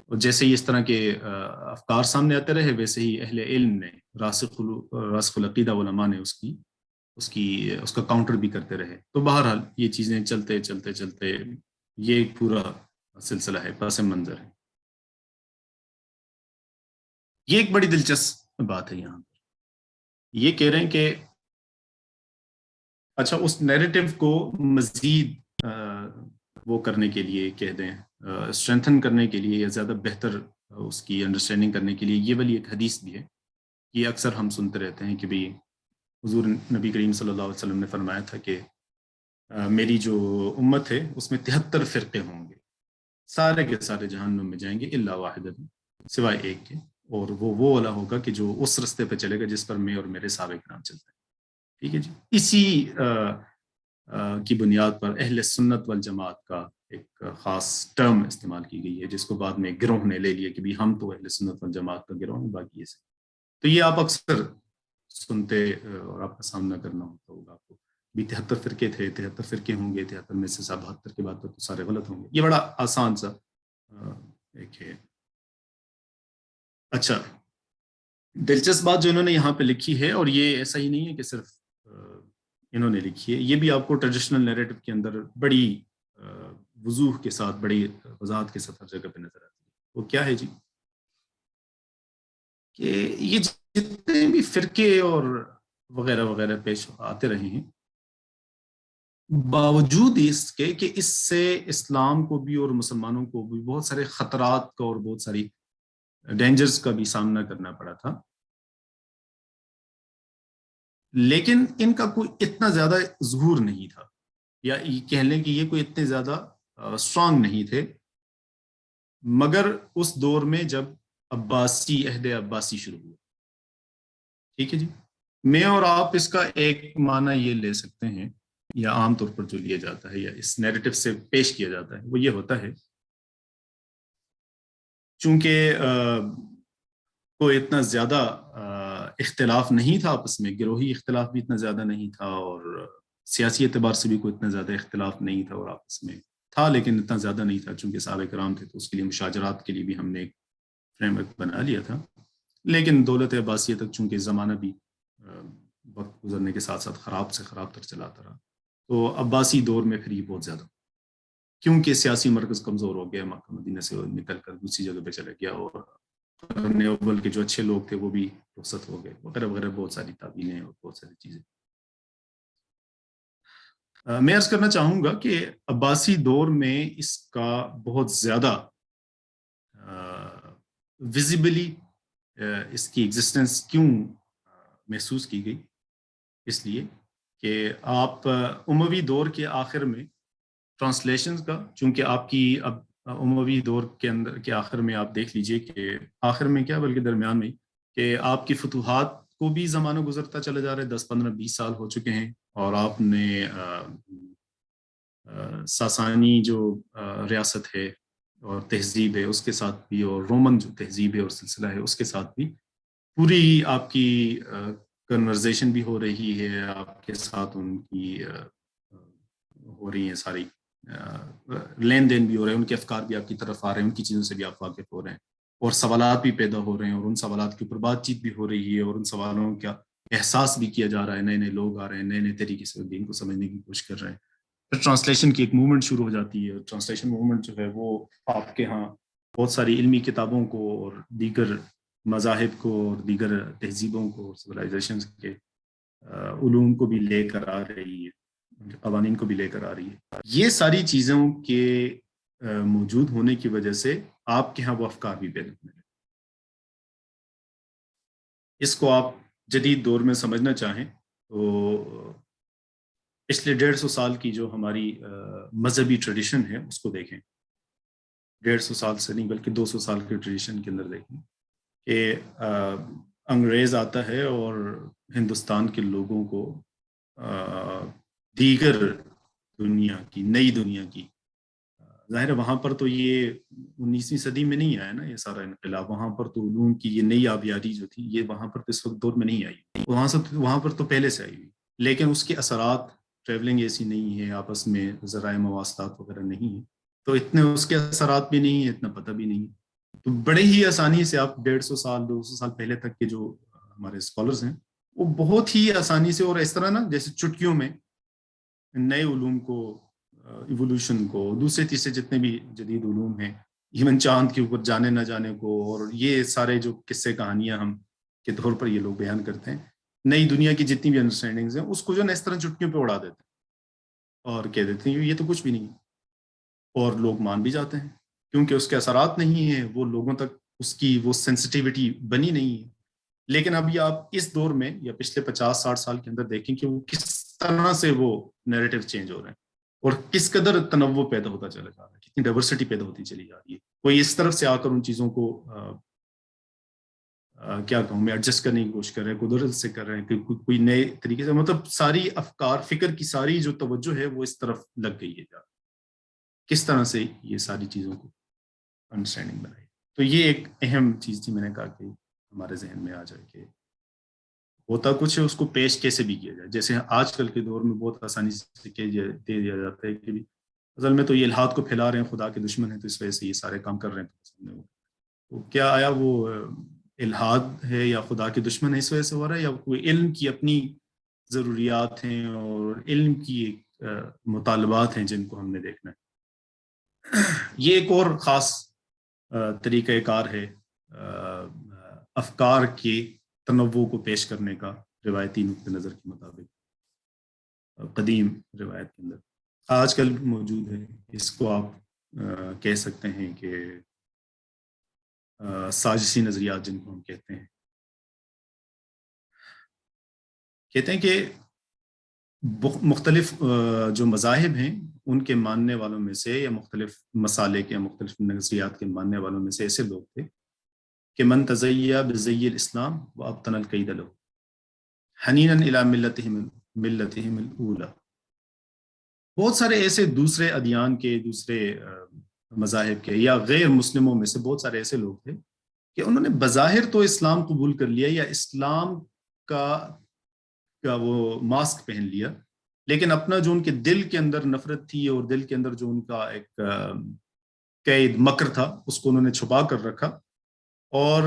اور جیسے ہی اس طرح کے افکار سامنے آتے رہے ویسے ہی اہل علم نے راسخ العقیدہ علماء نے اس کا کاؤنٹر بھی کرتے رہے. تو بہرحال یہ چیزیں چلتے چلتے چلتے یہ ایک پورا سلسلہ ہے، پس منظر ہے. یہ ایک بڑی دلچسپ بات ہے یہاں پر، یہ کہہ رہے ہیں کہ اچھا اس نیریٹو کو مزید وہ کرنے کے لیے کہہ دیں اسٹرینتھن کرنے کے لیے یا زیادہ بہتر اس کی انڈرسٹینڈنگ کرنے کے لیے یہ والی ایک حدیث بھی ہے. یہ اکثر ہم سنتے رہتے ہیں کہ بھی حضور نبی کریم صلی اللہ علیہ وسلم نے فرمایا تھا کہ میری جو امت ہے اس میں 73 فرقے ہوں گے، سارے کے سارے جہنم میں جائیں گے الا واحد، سوائے ایک کے، اور وہ والا ہوگا کہ جو اس رستے پہ چلے گا جس پر میں اور میرے صحابہ کرام چلتے ہیں. ٹھیک ہے جی. اسی کی بنیاد پر اہل سنت والجماعت کا ایک خاص ٹرم استعمال کی گئی ہے جس کو بعد میں گروہ نے لے لیا کہ بھی ہم تو اہل سنت والجماعت کا گروہ ہیں، باقی ایسے. تو یہ آپ اکثر سنتے اور آپ کا سامنا کرنا ہوتا ہوگا آپ کو بھی 73 فرقے تھے، 73 فرقے ہوں گے، 73 میں سے 72 کے بعد تو سارے غلط ہوں گے. یہ بڑا آسان سا ایک ہے. اچھا دلچسپ بات جو انہوں نے یہاں پہ لکھی ہے، اور یہ ایسا ہی نہیں ہے کہ صرف انہوں نے لکھی ہے، یہ بھی آپ کو ٹریڈیشنل نیریٹو کے اندر بڑی وضوح کے ساتھ، بڑی وضاحت کے ساتھ ہر جگہ پہ نظر آتی ہے. وہ کیا ہے جی کہ یہ جتنے بھی فرقے اور وغیرہ وغیرہ پیش آتے رہے ہیں باوجود اس کے کہ اس سے اسلام کو بھی اور مسلمانوں کو بھی بہت سارے خطرات کا اور بہت ساری ڈینجرز کا بھی سامنا کرنا پڑا تھا، لیکن ان کا کوئی اتنا زیادہ ظہور نہیں تھا. یا یہ کہہ لیں کہ یہ کوئی اتنے زیادہ اسٹرانگ نہیں تھے، مگر اس دور میں جب عہد عباسی شروع ہوا، ٹھیک ہے جی، میں اور آپ اس کا ایک معنی یہ لے سکتے ہیں، یا عام طور پر جو لیا جاتا ہے یا اس نیریٹو سے پیش کیا جاتا ہے، وہ یہ ہوتا ہے چونکہ کوئی اتنا زیادہ اختلاف نہیں تھا آپس میں، گروہی اختلاف بھی اتنا زیادہ نہیں تھا، اور سیاسی اعتبار سے بھی کوئی اتنا زیادہ اختلاف نہیں تھا، اور آپس میں تھا لیکن اتنا زیادہ نہیں تھا، چونکہ صحابہ کرام تھے تو اس کے لیے مشاجرات کے لیے بھی ہم نے ایک فریم ورک بنا لیا تھا. لیکن دولت عباسیہ تک چونکہ زمانہ بھی وقت گزرنے کے ساتھ ساتھ خراب سے خراب تر چلاتا رہا، تو عباسی دور میں پھر یہ بہت زیادہ، کیونکہ سیاسی مرکز کمزور ہو گیا، مکہ مدینہ سے نکل کر دوسری جگہ پہ چلا گیا، اور قرن اول کے جو اچھے لوگ تھے وہ بھی رخصت ہو گئے، وغیرہ وغیرہ، بہت ساری تعبیریں اور بہت ساری چیزیں. میں عرض کرنا چاہوں گا کہ عباسی دور میں اس کا بہت زیادہ ویزیبلی اس کی ایگزسٹنس کیوں محسوس کی گئی؟ اس لیے کہ آپ اموی دور کے آخر میں ٹرانسلیشنز کا، چونکہ آپ کی اب اموی دور کے اندر کے آخر میں آپ دیکھ لیجئے کہ آخر میں کیا بلکہ درمیان میں، کہ آپ کی فتوحات کو بھی زمانہ گزرتا چلا جا رہا ہے، 10 15 20 سال ہو چکے ہیں، اور آپ نے ساسانی جو ریاست ہے اور تہذیب ہے اس کے ساتھ بھی، اور رومن جو تہذیب ہے اور سلسلہ ہے اس کے ساتھ بھی پوری آپ کی کنورزیشن بھی ہو رہی ہے، آپ کے ساتھ ان کی ہو رہی ہیں ساری لین دین بھی ہو رہے ہیں، ان کے افکار بھی آپ کی طرف آ رہے ہیں، ان کی چیزوں سے بھی آپ واقف ہو رہے ہیں، اور سوالات بھی پیدا ہو رہے ہیں، اور ان سوالات کے اوپر بات چیت بھی ہو رہی ہے، اور ان سوالوں کا احساس بھی کیا جا رہا ہے، نئے نئے لوگ آ رہے ہیں، نئے نئے طریقے سے دین کو سمجھنے کی کوشش کر رہے ہیں. پھر ٹرانسلیشن کی ایک موومنٹ شروع ہو جاتی ہے. ٹرانسلیشن موومنٹ جو ہے وہ آپ کے ہاں بہت ساری علمی کتابوں کو اور دیگر مذاہب کو اور دیگر تہذیبوں کو، سویلائزیشنز کے علوم کو بھی لے کر آ رہی ہے، قوانین کو بھی لے کر آ رہی ہے. یہ ساری چیزوں کے موجود ہونے کی وجہ سے آپ کے ہاں وہ افکار بھی پیدا ہونے لگے. اس کو آپ جدید دور میں سمجھنا چاہیں تو پچھلے 150 سال کی جو ہماری مذہبی ٹریڈیشن ہے اس کو دیکھیں، 150 سال سے نہیں بلکہ 200 سال کے ٹریڈیشن کے اندر دیکھیں کہ انگریز آتا ہے اور ہندوستان کے لوگوں کو دیگر دنیا کی، نئی دنیا کی، ظاہر ہے وہاں پر تو یہ 19ویں صدی میں نہیں آیا نا یہ سارا انقلاب، وہاں پر تو علوم کی یہ نئی آبیاری جو تھی یہ وہاں پر تو اس وقت دور میں نہیں آئی، وہاں پر تو پہلے سے آئی ہوئی، لیکن اس کے اثرات، ٹریولنگ ایسی نہیں ہے، آپس میں ذرائع مواصلات وغیرہ نہیں ہے، تو اتنے اس کے اثرات بھی نہیں ہیں، اتنا پتہ بھی نہیں ہے. تو بڑے ہی آسانی سے آپ 150 سال 200 سال پہلے تک کے جو ہمارے اسکالرز ہیں وہ بہت ہی آسانی سے، اور اس طرح نا جیسے چٹکیوں میں نئے علوم کو، ایوولوشن کو، دوسرے تیسرے جتنے بھی جدید علوم ہیں، ایون چاند کے اوپر جانے نہ جانے کو، اور یہ سارے جو قصے کہانیاں ہم کے طور پر یہ لوگ بیان کرتے ہیں، نئی دنیا کی جتنی بھی انڈرسٹینڈنگز ہیں اس کو جو اس طرح چٹکیوں پہ اڑا دیتے ہیں اور کہہ دیتے ہیں یہ تو کچھ بھی نہیں، اور لوگ مان بھی جاتے ہیں کیونکہ اس کے اثرات نہیں ہیں، وہ لوگوں تک اس کی وہ سینسٹیوٹی بنی نہیں ہے. لیکن ابھی آپ اس دور میں یا پچھلے 50 60 سال کے اندر دیکھیں کہ وہ کس طرح سے وہ نیریٹو چینج ہو رہے ہیں، اور کس قدر تنوع پیدا ہوتا چلا جا رہا ہے، کتنی ڈائیورسٹی پیدا ہوتی چلی جا رہی ہے. کوئی اس طرف سے آ کر ان چیزوں کو کیا کہوں میں ایڈجسٹ کرنے کی کوشش کر رہے ہیں، قدرت سے کر رہے ہیں کہ کوئی نئے طریقے سے، مطلب ساری افکار، فکر کی ساری جو توجہ ہے وہ اس طرف لگ گئی ہے. کس طرح سے یہ ساری چیزوں کو انڈرسٹینڈنگ بنائی. تو یہ ایک اہم چیز تھی، میں نے کہا کہ ہمارے ذہن میں آ جائے کہ ہوتا کچھ ہے، اس کو پیش کیسے بھی کیا جائے. جیسے آج کل کے دور میں بہت آسانی سے دے دیا جاتا ہے کہ اصل میں تو یہ الحاد کو پھیلا رہے ہیں، خدا کے دشمن ہیں تو اس وجہ سے یہ سارے کام کر رہے ہیں. تو کیا آیا وہ الحاد ہے یا خدا کے دشمن ہے اس وجہ سے ہو رہا ہے، یا کوئی علم کی اپنی ضروریات ہیں اور علم کی مطالبات ہیں جن کو ہم نے دیکھنا ہے. یہ ایک اور خاص طریقہ کار ہے افکار کے تنوع کو پیش کرنے کا، روایتی نقطہ نظر کے مطابق قدیم روایت کے اندر آج کل موجود ہے. اس کو آپ کہہ سکتے ہیں کہ سازشی نظریات جن کو ہم کہتے ہیں کہ مختلف جو مذاہب ہیں ان کے ماننے والوں میں سے، یا مختلف مسالک یا مختلف نظریات کے ماننے والوں میں سے ایسے لوگ تھے کہ من تزیہ بزی الاسلام وابطن القید لہ حنینا الی ملتہم الاولی. بہت سارے ایسے دوسرے ادیان کے، دوسرے مذاہب کے یا غیر مسلموں میں سے بہت سارے ایسے لوگ تھے کہ انہوں نے بظاہر تو اسلام قبول کر لیا یا اسلام کا وہ ماسک پہن لیا، لیکن اپنا جو ان کے دل کے اندر نفرت تھی اور دل کے اندر جو ان کا ایک قید مکر تھا اس کو انہوں نے چھپا کر رکھا. اور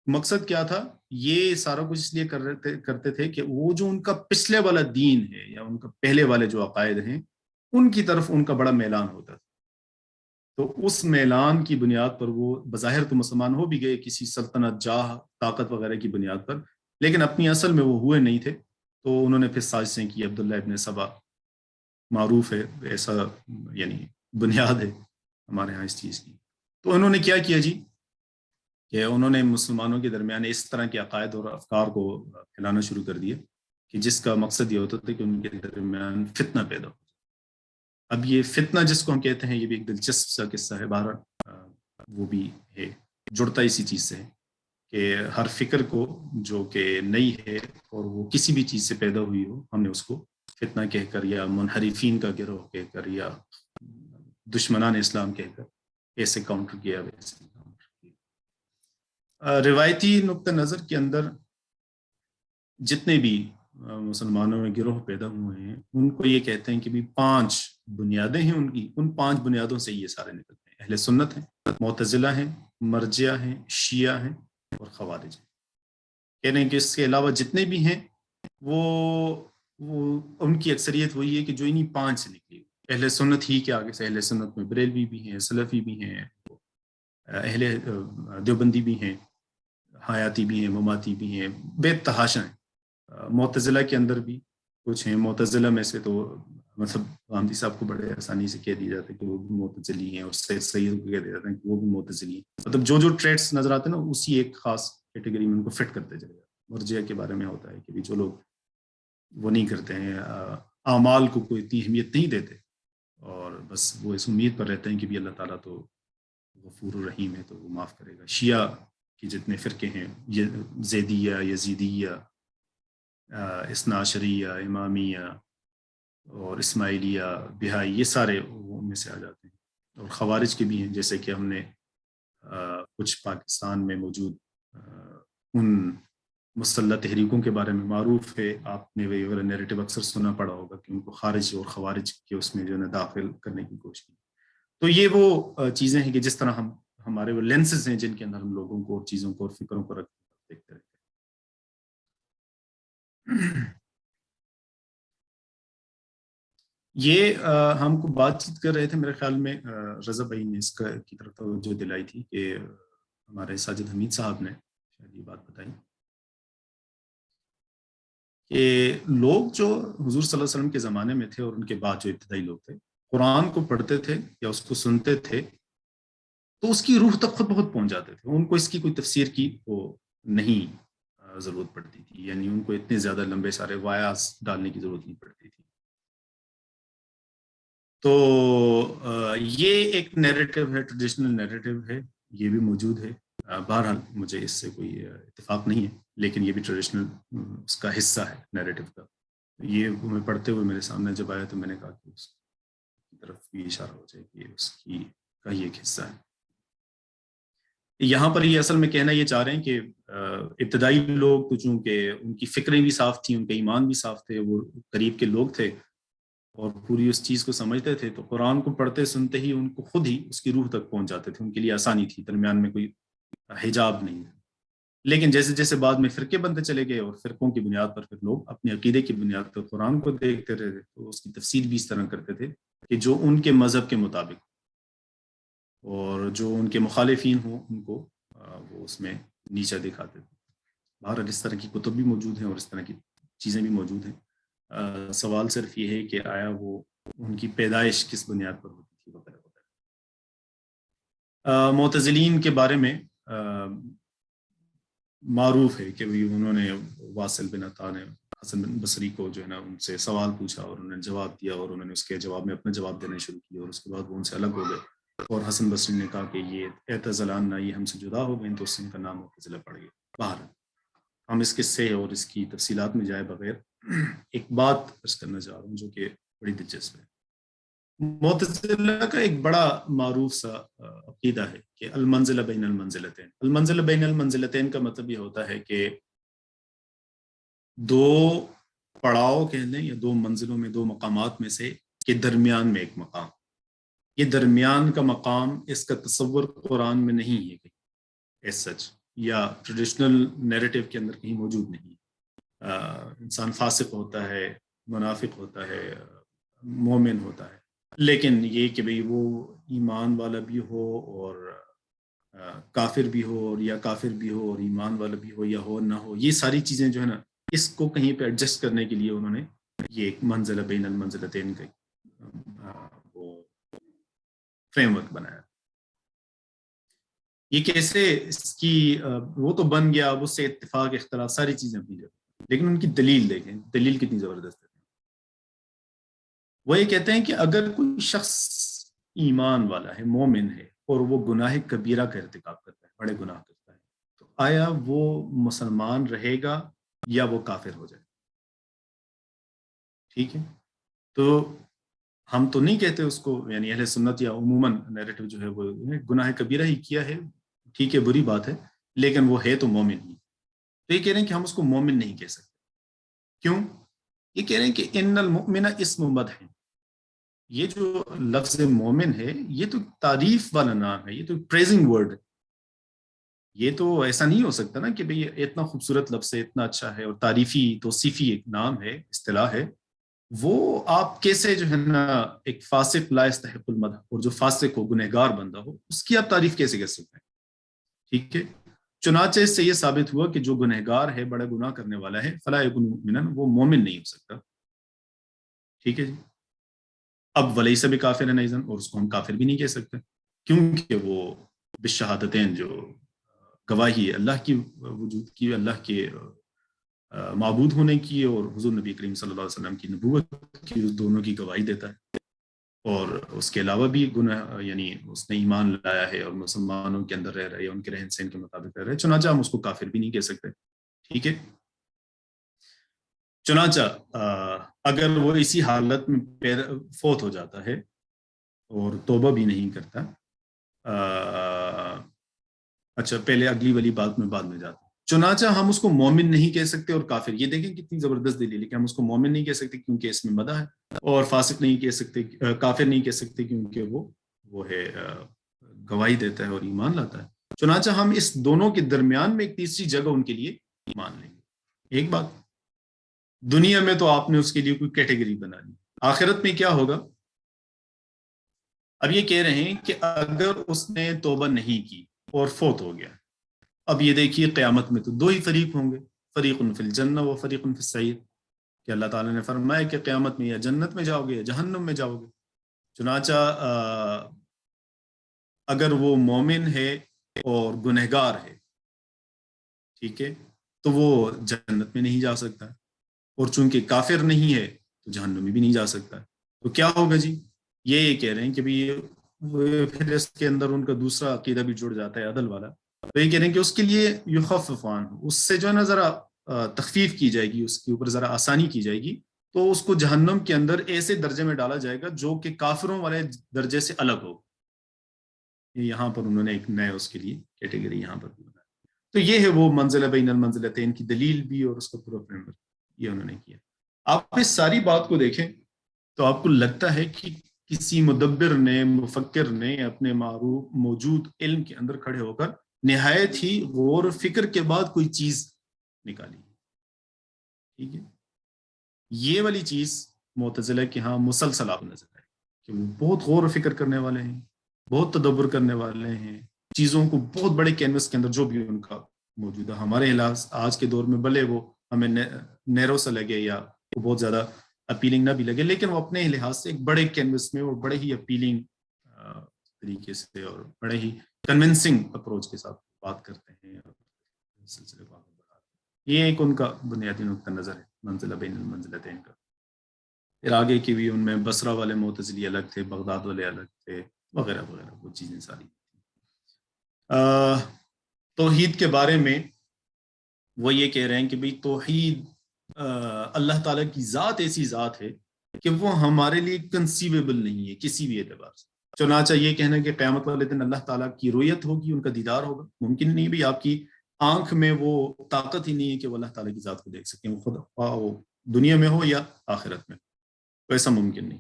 مقصد کیا تھا؟ یہ سارا کچھ اس لیے کرتے تھے کہ وہ جو ان کا پچھلے والا دین ہے یا ان کا پہلے والے جو عقائد ہیں ان کی طرف ان کا بڑا میلان ہوتا تھا. تو اس میلان کی بنیاد پر وہ بظاہر تو مسلمان ہو بھی گئے کسی سلطنت، جاہ، طاقت وغیرہ کی بنیاد پر، لیکن اپنی اصل میں وہ ہوئے نہیں تھے. تو انہوں نے پھر سازشیں کی. عبداللہ ابن سبا معروف ہے، ایسا یعنی بنیاد ہے ہمارے ہاں اس چیز کی. تو انہوں نے کیا کیا جی کہ انہوں نے مسلمانوں کے درمیان اس طرح کے عقائد اور افکار کو پھیلانا شروع کر دیا کہ جس کا مقصد یہ ہوتا تھا کہ ان کے درمیان فتنہ پیدا ہو. اب یہ فتنہ جس کو ہم کہتے ہیں یہ بھی ایک دلچسپ سا قصہ ہے. بہرحال وہ بھی ہے، جڑتا اسی چیز سے ہے کہ ہر فکر کو جو کہ نئی ہے اور وہ کسی بھی چیز سے پیدا ہوئی ہو، ہم نے اس کو فتنہ کہہ کر یا منحرفین کا گروہ کہہ کر یا دشمنان اسلام کہہ کر ایسے کاؤنٹر کیا. روایتی نقطہ نظر کے اندر جتنے بھی مسلمانوں میں گروہ پیدا ہوئے ہیں ان کو یہ کہتے ہیں کہ بھی 5 بنیادیں ہیں ان کی، ان 5 بنیادوں سے یہ سارے نکلتے ہیں. اہل سنت ہیں، معتزلہ ہیں، مرجعہ ہیں، شیعہ ہیں اور خوارج ہیں. کہہ رہے ہیں کہ اس کے علاوہ جتنے بھی ہیں وہ ان کی اکثریت وہی ہے کہ جو انہی 5 سے نکلی. اہل سنت ہی کے آگے سے اہل سنت میں بریلوی بھی ہیں، سلفی بھی ہیں، اہل دیوبندی بھی ہیں، حیاتی بھی ہیں، مماتی بھی ہیں، بے تحاشا ہیں. معتزلہ کے اندر بھی کچھ ہیں. معتزلہ میں سے تو مطلب غامدی صاحب کو بڑے آسانی سے کہہ دیا جاتا ہے کہ وہ بھی معتزلی ہیں، اور سید کو کہہ دیا جاتا ہے کہ وہ بھی معتزلی ہیں. مطلب جو جو ٹریٹس نظر آتے ہیں نا اسی ایک خاص کیٹیگری میں ان کو فٹ کرتے چلے جاتے. مرجعہ کے بارے میں ہوتا ہے کہ جو لوگ وہ نہیں کرتے ہیں، اعمال کو کوئی اتنی اہمیت نہیں دیتے اور بس وہ اس امید پر رہتے ہیں کہ بھی اللہ تعالیٰ تو غفور الرحیم ہے تو وہ معاف کرے گا. شیعہ کے جتنے فرقے ہیں، زیدیہ، یزیدیہ، اثنا عشریہ، امامیہ اور اسماعیلیہ، بہائی، یہ سارے ان میں سے آ جاتے ہیں. اور خوارج کے بھی ہیں، جیسے کہ ہم نے کچھ پاکستان میں موجود ان مسلح تحریکوں کے بارے میں معروف ہے، آپ نے وہ نیریٹو اکثر سنا پڑا ہوگا کہ ان کو خارج اور خوارج کے اس میں جو ہے داخل کرنے کی کوشش کی. تو یہ وہ چیزیں ہیں کہ جس طرح ہمارے وہ لینسز ہیں جن کے اندر ہم لوگوں کو اور چیزوں کو اور فکروں کو دیکھتے رہتے ہیں. یہ ہم کو بات چیت کر رہے تھے، میرے خیال میں رضا بھائی نے اس کی طرف توجہ دلائی تھی کہ ہمارے ساجد حمید صاحب نے شاید یہ بات بتائی کہ لوگ جو حضور صلی اللہ علیہ وسلم کے زمانے میں تھے اور ان کے بعد جو ابتدائی لوگ تھے قرآن کو پڑھتے تھے یا اس کو سنتے تھے تو اس کی روح تک خود بخود پہنچ جاتے تھے. ان کو اس کی کوئی تفسیر کی وہ نہیں ضرورت پڑتی تھی، یعنی ان کو اتنے زیادہ لمبے سارے وایاز ڈالنے کی ضرورت نہیں پڑتی تھی. تو یہ ایک نیریٹو ہے، ٹریڈیشنل نیریٹو ہے، یہ بھی موجود ہے. بہرحال مجھے اس سے کوئی اتفاق نہیں ہے، لیکن یہ بھی ٹریڈیشنل اس کا حصہ ہے نیریٹو کا. یہ میں پڑھتے ہوئے میرے سامنے جب آیا تو میں نے کہا کہ اس کی طرف بھی اشارہ ہو جائے کہ اس کی کا ہی ایک حصہ ہے. یہاں پر یہ اصل میں کہنا یہ چاہ رہے ہیں کہ ابتدائی لوگ تو چونکہ ان کی فکریں بھی صاف تھیں، ان کے ایمان بھی صاف تھے، وہ قریب کے لوگ تھے اور پوری اس چیز کو سمجھتے تھے، تو قرآن کو پڑھتے سنتے ہی ان کو خود ہی اس کی روح تک پہنچ جاتے تھے. ان کے لیے آسانی تھی، درمیان میں کوئی حجاب نہیں تھا. لیکن جیسے جیسے بعد میں فرقے بنتے چلے گئے اور فرقوں کی بنیاد پر پھر لوگ اپنے عقیدے کی بنیاد پر قرآن کو دیکھتے رہے تو اس کی تفسیر بھی اس طرح کرتے تھے کہ جو ان کے مذہب کے مطابق، اور جو ان کے مخالفین ہوں ان کو وہ اس میں نیچا دکھاتے تھے. بہرحال اس طرح کی کتب بھی موجود ہیں اور اس طرح کی چیزیں بھی موجود ہیں. سوال صرف یہ ہے کہ آیا وہ ان کی پیدائش کس بنیاد پر ہوتی تھی وغیرہ وغیرہ. معتزلین کے بارے میں معروف ہے کہ انہوں نے واصل بن عطا نے حسن بصری کو جو ہے نا ان سے سوال پوچھا اور انہوں نے جواب دیا اور انہوں نے اس کے جواب میں اپنا جواب دینا شروع کیا اور اس کے بعد وہ ان سے الگ ہو گئے اور حسن بصری نے کہا کہ یہ اعتزلان نہ یہ ہم سے جدا ہو گئے تو اس سے ان کا نام معتزلہ پڑ گیا. باہر ہم اس قصے اور اس کی تفصیلات میں جائے بغیر ایک بات عرض کرنا چاہ رہا ہوں جو کہ بڑی دلچسپ ہے. معتزلہ کا ایک بڑا معروف سا عقیدہ ہے کہ المنزلہ بین المنزلتین. المنزلہ بین المنزلتین کا مطلب یہ ہوتا ہے کہ دو پڑاؤ کہہ لیں یا دو منزلوں میں دو مقامات میں سے کے درمیان میں ایک مقام. یہ درمیان کا مقام اس کا تصور قرآن میں نہیں ہے ایز سچ یا ٹریڈیشنل نیریٹو کے اندر کہیں موجود نہیں. انسان فاسق ہوتا ہے, منافق ہوتا ہے, مومن ہوتا ہے, لیکن یہ کہ بھئی وہ ایمان والا بھی ہو اور کافر بھی ہو اور یا کافر بھی ہو اور ایمان والا بھی ہو یا ہو نہ ہو, یہ ساری چیزیں جو ہے نا اس کو کہیں پہ ایڈجسٹ کرنے کے لیے انہوں نے یہ ایک منزلہ بین المنزلتین کا وہ فریم ورک بنایا. یہ کیسے اس کی وہ تو بن گیا, اب اس سے اتفاق اختلاف ساری چیزیں اپنی جگہ, لیکن ان کی دلیل دیکھیں, دلیل کتنی زبردست ہے. وہ یہ کہتے ہیں کہ اگر کوئی شخص ایمان والا ہے, مومن ہے, اور وہ گناہ کبیرہ کا ارتکاب کرتا ہے, بڑے گناہ کرتا ہے, تو آیا وہ مسلمان رہے گا یا وہ کافر ہو جائے؟ ٹھیک ہے, تو ہم تو نہیں کہتے اس کو, یعنی اہل سنت یا عموماً نیریٹو جو ہے وہ گناہ کبیرہ ہی کیا ہے, ٹھیک ہے, بری بات ہے, لیکن وہ ہے تو مومن ہی. تو یہ کہہ رہے ہیں کہ ہم اس کو مومن نہیں کہہ سکتے. کیوں؟ یہ کہہ رہے ہیں کہ ان المؤمن اسم مدح. یہ جو لفظ مومن ہے یہ تو تعریف والا نام ہے, یہ تو پریزنگ ورڈ ہے. یہ تو ایسا نہیں ہو سکتا نا کہ بھئی اتنا خوبصورت لفظ ہے, اتنا اچھا ہے اور تعریفی توصیفی ایک نام ہے, اصطلاح ہے, وہ آپ کیسے جو ہے نا ایک فاسق لا یستحق المدح, اور جو فاسق ہو, گنہگار بندہ ہو, اس کی آپ تعریف کیسے کر سکتے ہیں؟ ٹھیک ہے, چنانچہ اس سے یہ ثابت ہوا کہ جو گنہگار ہے, بڑا گناہ کرنے والا ہے, فلا یکن مؤمنا, وہ مومن نہیں ہو سکتا. ٹھیک ہے جی. اب ولیس بکافر ایضا, اور اس کو ہم کافر بھی نہیں کہہ سکتے, کیونکہ وہ بالشہادتین جو گواہی ہے اللہ کی وجود کی, اللہ کے معبود ہونے کی اور حضور نبی کریم صلی اللہ علیہ وسلم کی نبوت کی, اس دونوں کی گواہی دیتا ہے. اور اس کے علاوہ بھی گناہ, یعنی اس نے ایمان لایا ہے اور مسلمانوں کے اندر رہ رہا ہے یا ان کے رہن سہن کے مطابق رہ رہا ہے, چنانچہ ہم اس کو کافر بھی نہیں کہہ سکتے. ٹھیک ہے. چنانچہ اگر وہ اسی حالت میں فوت ہو جاتا ہے اور توبہ بھی نہیں کرتا, اچھا پہلے اگلی والی بات میں بعد میں جاتا ہوں. چنانچہ ہم اس کو مومن نہیں کہہ سکتے اور کافر. یہ دیکھیں کتنی زبردست دلیل ہے کہ ہم اس کو مومن نہیں کہہ سکتے کیونکہ اس میں مدح ہے, اور فاسق نہیں کہہ سکتے, کافر نہیں کہہ سکتے کیونکہ وہ ہے گواہی دیتا ہے اور ایمان لاتا ہے. چنانچہ ہم اس دونوں کے درمیان میں ایک تیسری جگہ ان کے لیے مان لیں گے. ایک بات, دنیا میں تو آپ نے اس کے لیے کوئی کیٹیگری بنا لی, آخرت میں کیا ہوگا؟ اب یہ کہہ رہے ہیں کہ اگر اس نے توبہ نہیں کی اور فوت ہو گیا, اب یہ دیکھیے قیامت میں تو دو ہی فریق ہوں گے, فریق فی الجنہ و فریق فی السعیر, کہ اللہ تعالیٰ نے فرمایا کہ قیامت میں یا جنت میں جاؤ گے یا جہنم میں جاؤ گے. چنانچہ اگر وہ مومن ہے اور گنہگار ہے, ٹھیک ہے, تو وہ جنت میں نہیں جا سکتا, اور چونکہ کافر نہیں ہے تو جہنم میں بھی نہیں جا سکتا. تو کیا ہوگا جی؟ یہ کہہ رہے ہیں کہ پھر اس کے اندر ان کا دوسرا عقیدہ بھی جڑ جاتا ہے, عدل والا. تو یہ کہہ رہے ہیں کہ اس کے لیے یخفف عنہ, اس سے جو ہے نا ذرا تخفیف کی جائے گی, اس کے اوپر ذرا آسانی کی جائے گی, تو اس کو جہنم کے اندر ایسے درجے میں ڈالا جائے گا جو کہ کافروں والے درجے سے الگ ہو. یہاں پر انہوں نے ایک نئے اس کے لیے کیٹیگری یہاں پر بنایا. تو یہ ہے وہ منزلہ بین المنزلتین کی دلیل بھی, اور اس کا پورا فریم ورک یہ انہوں نے کیا. آپ اس ساری بات کو دیکھیں تو آپ کو لگتا ہے کہ کسی مدبر نے, مفکر نے اپنے معروف موجود علم کے اندر کھڑے ہو کر نہایت ہی غور و فکر کے بعد کوئی چیز نکالی. ٹھیک ہے, یہ والی چیز معتزلہ کے ہاں مسلسل آپ نظر آئے کہ وہ بہت غور و فکر کرنے والے ہیں, بہت تدبر کرنے والے ہیں, چیزوں کو بہت بڑے کینوس کے اندر جو بھی ان کا موجود ہے. ہمارے علاج آج کے دور میں بھلے وہ ہمیں نیرو سا لگے یا وہ بہت زیادہ اپیلنگ نہ بھی لگے, لیکن وہ اپنے لحاظ سے ایک بڑے کینوس میں اور بڑے ہی اپیلنگ طریقے سے اور بڑے ہی کنونسنگ اپروچ کے ساتھ بات کرتے ہیں, سلسلے کو آگے بڑھاتے ہیں. یہ ایک ان کا بنیادی نقطہ نظر ہے. منزلہ بین المنزلتین کا. پھر آگے کی بھی ان میں بصرہ والے معتزلی الگ تھے، بغداد والے الگ تھے، وغیرہ وغیرہ وہ چیزیں ساری. توحید کے بارے میں وہ یہ کہہ رہے ہیں کہ بھئی توحید اللہ تعالیٰ کی ذات ایسی ذات ہے کہ وہ ہمارے لیے کنسیویبل نہیں ہے کسی بھی اعتبار سے. چنانچہ یہ کہنا کہ قیامت والے دن اللہ تعالیٰ کی رؤیت ہوگی، ان کا دیدار ہوگا، ممکن نہیں. بھی آپ کی آنکھ میں وہ طاقت ہی نہیں ہے کہ وہ اللہ تعالیٰ کی ذات کو دیکھ سکیں، وہ خدا وہ دنیا میں ہو یا آخرت میں، تو ایسا ممکن نہیں.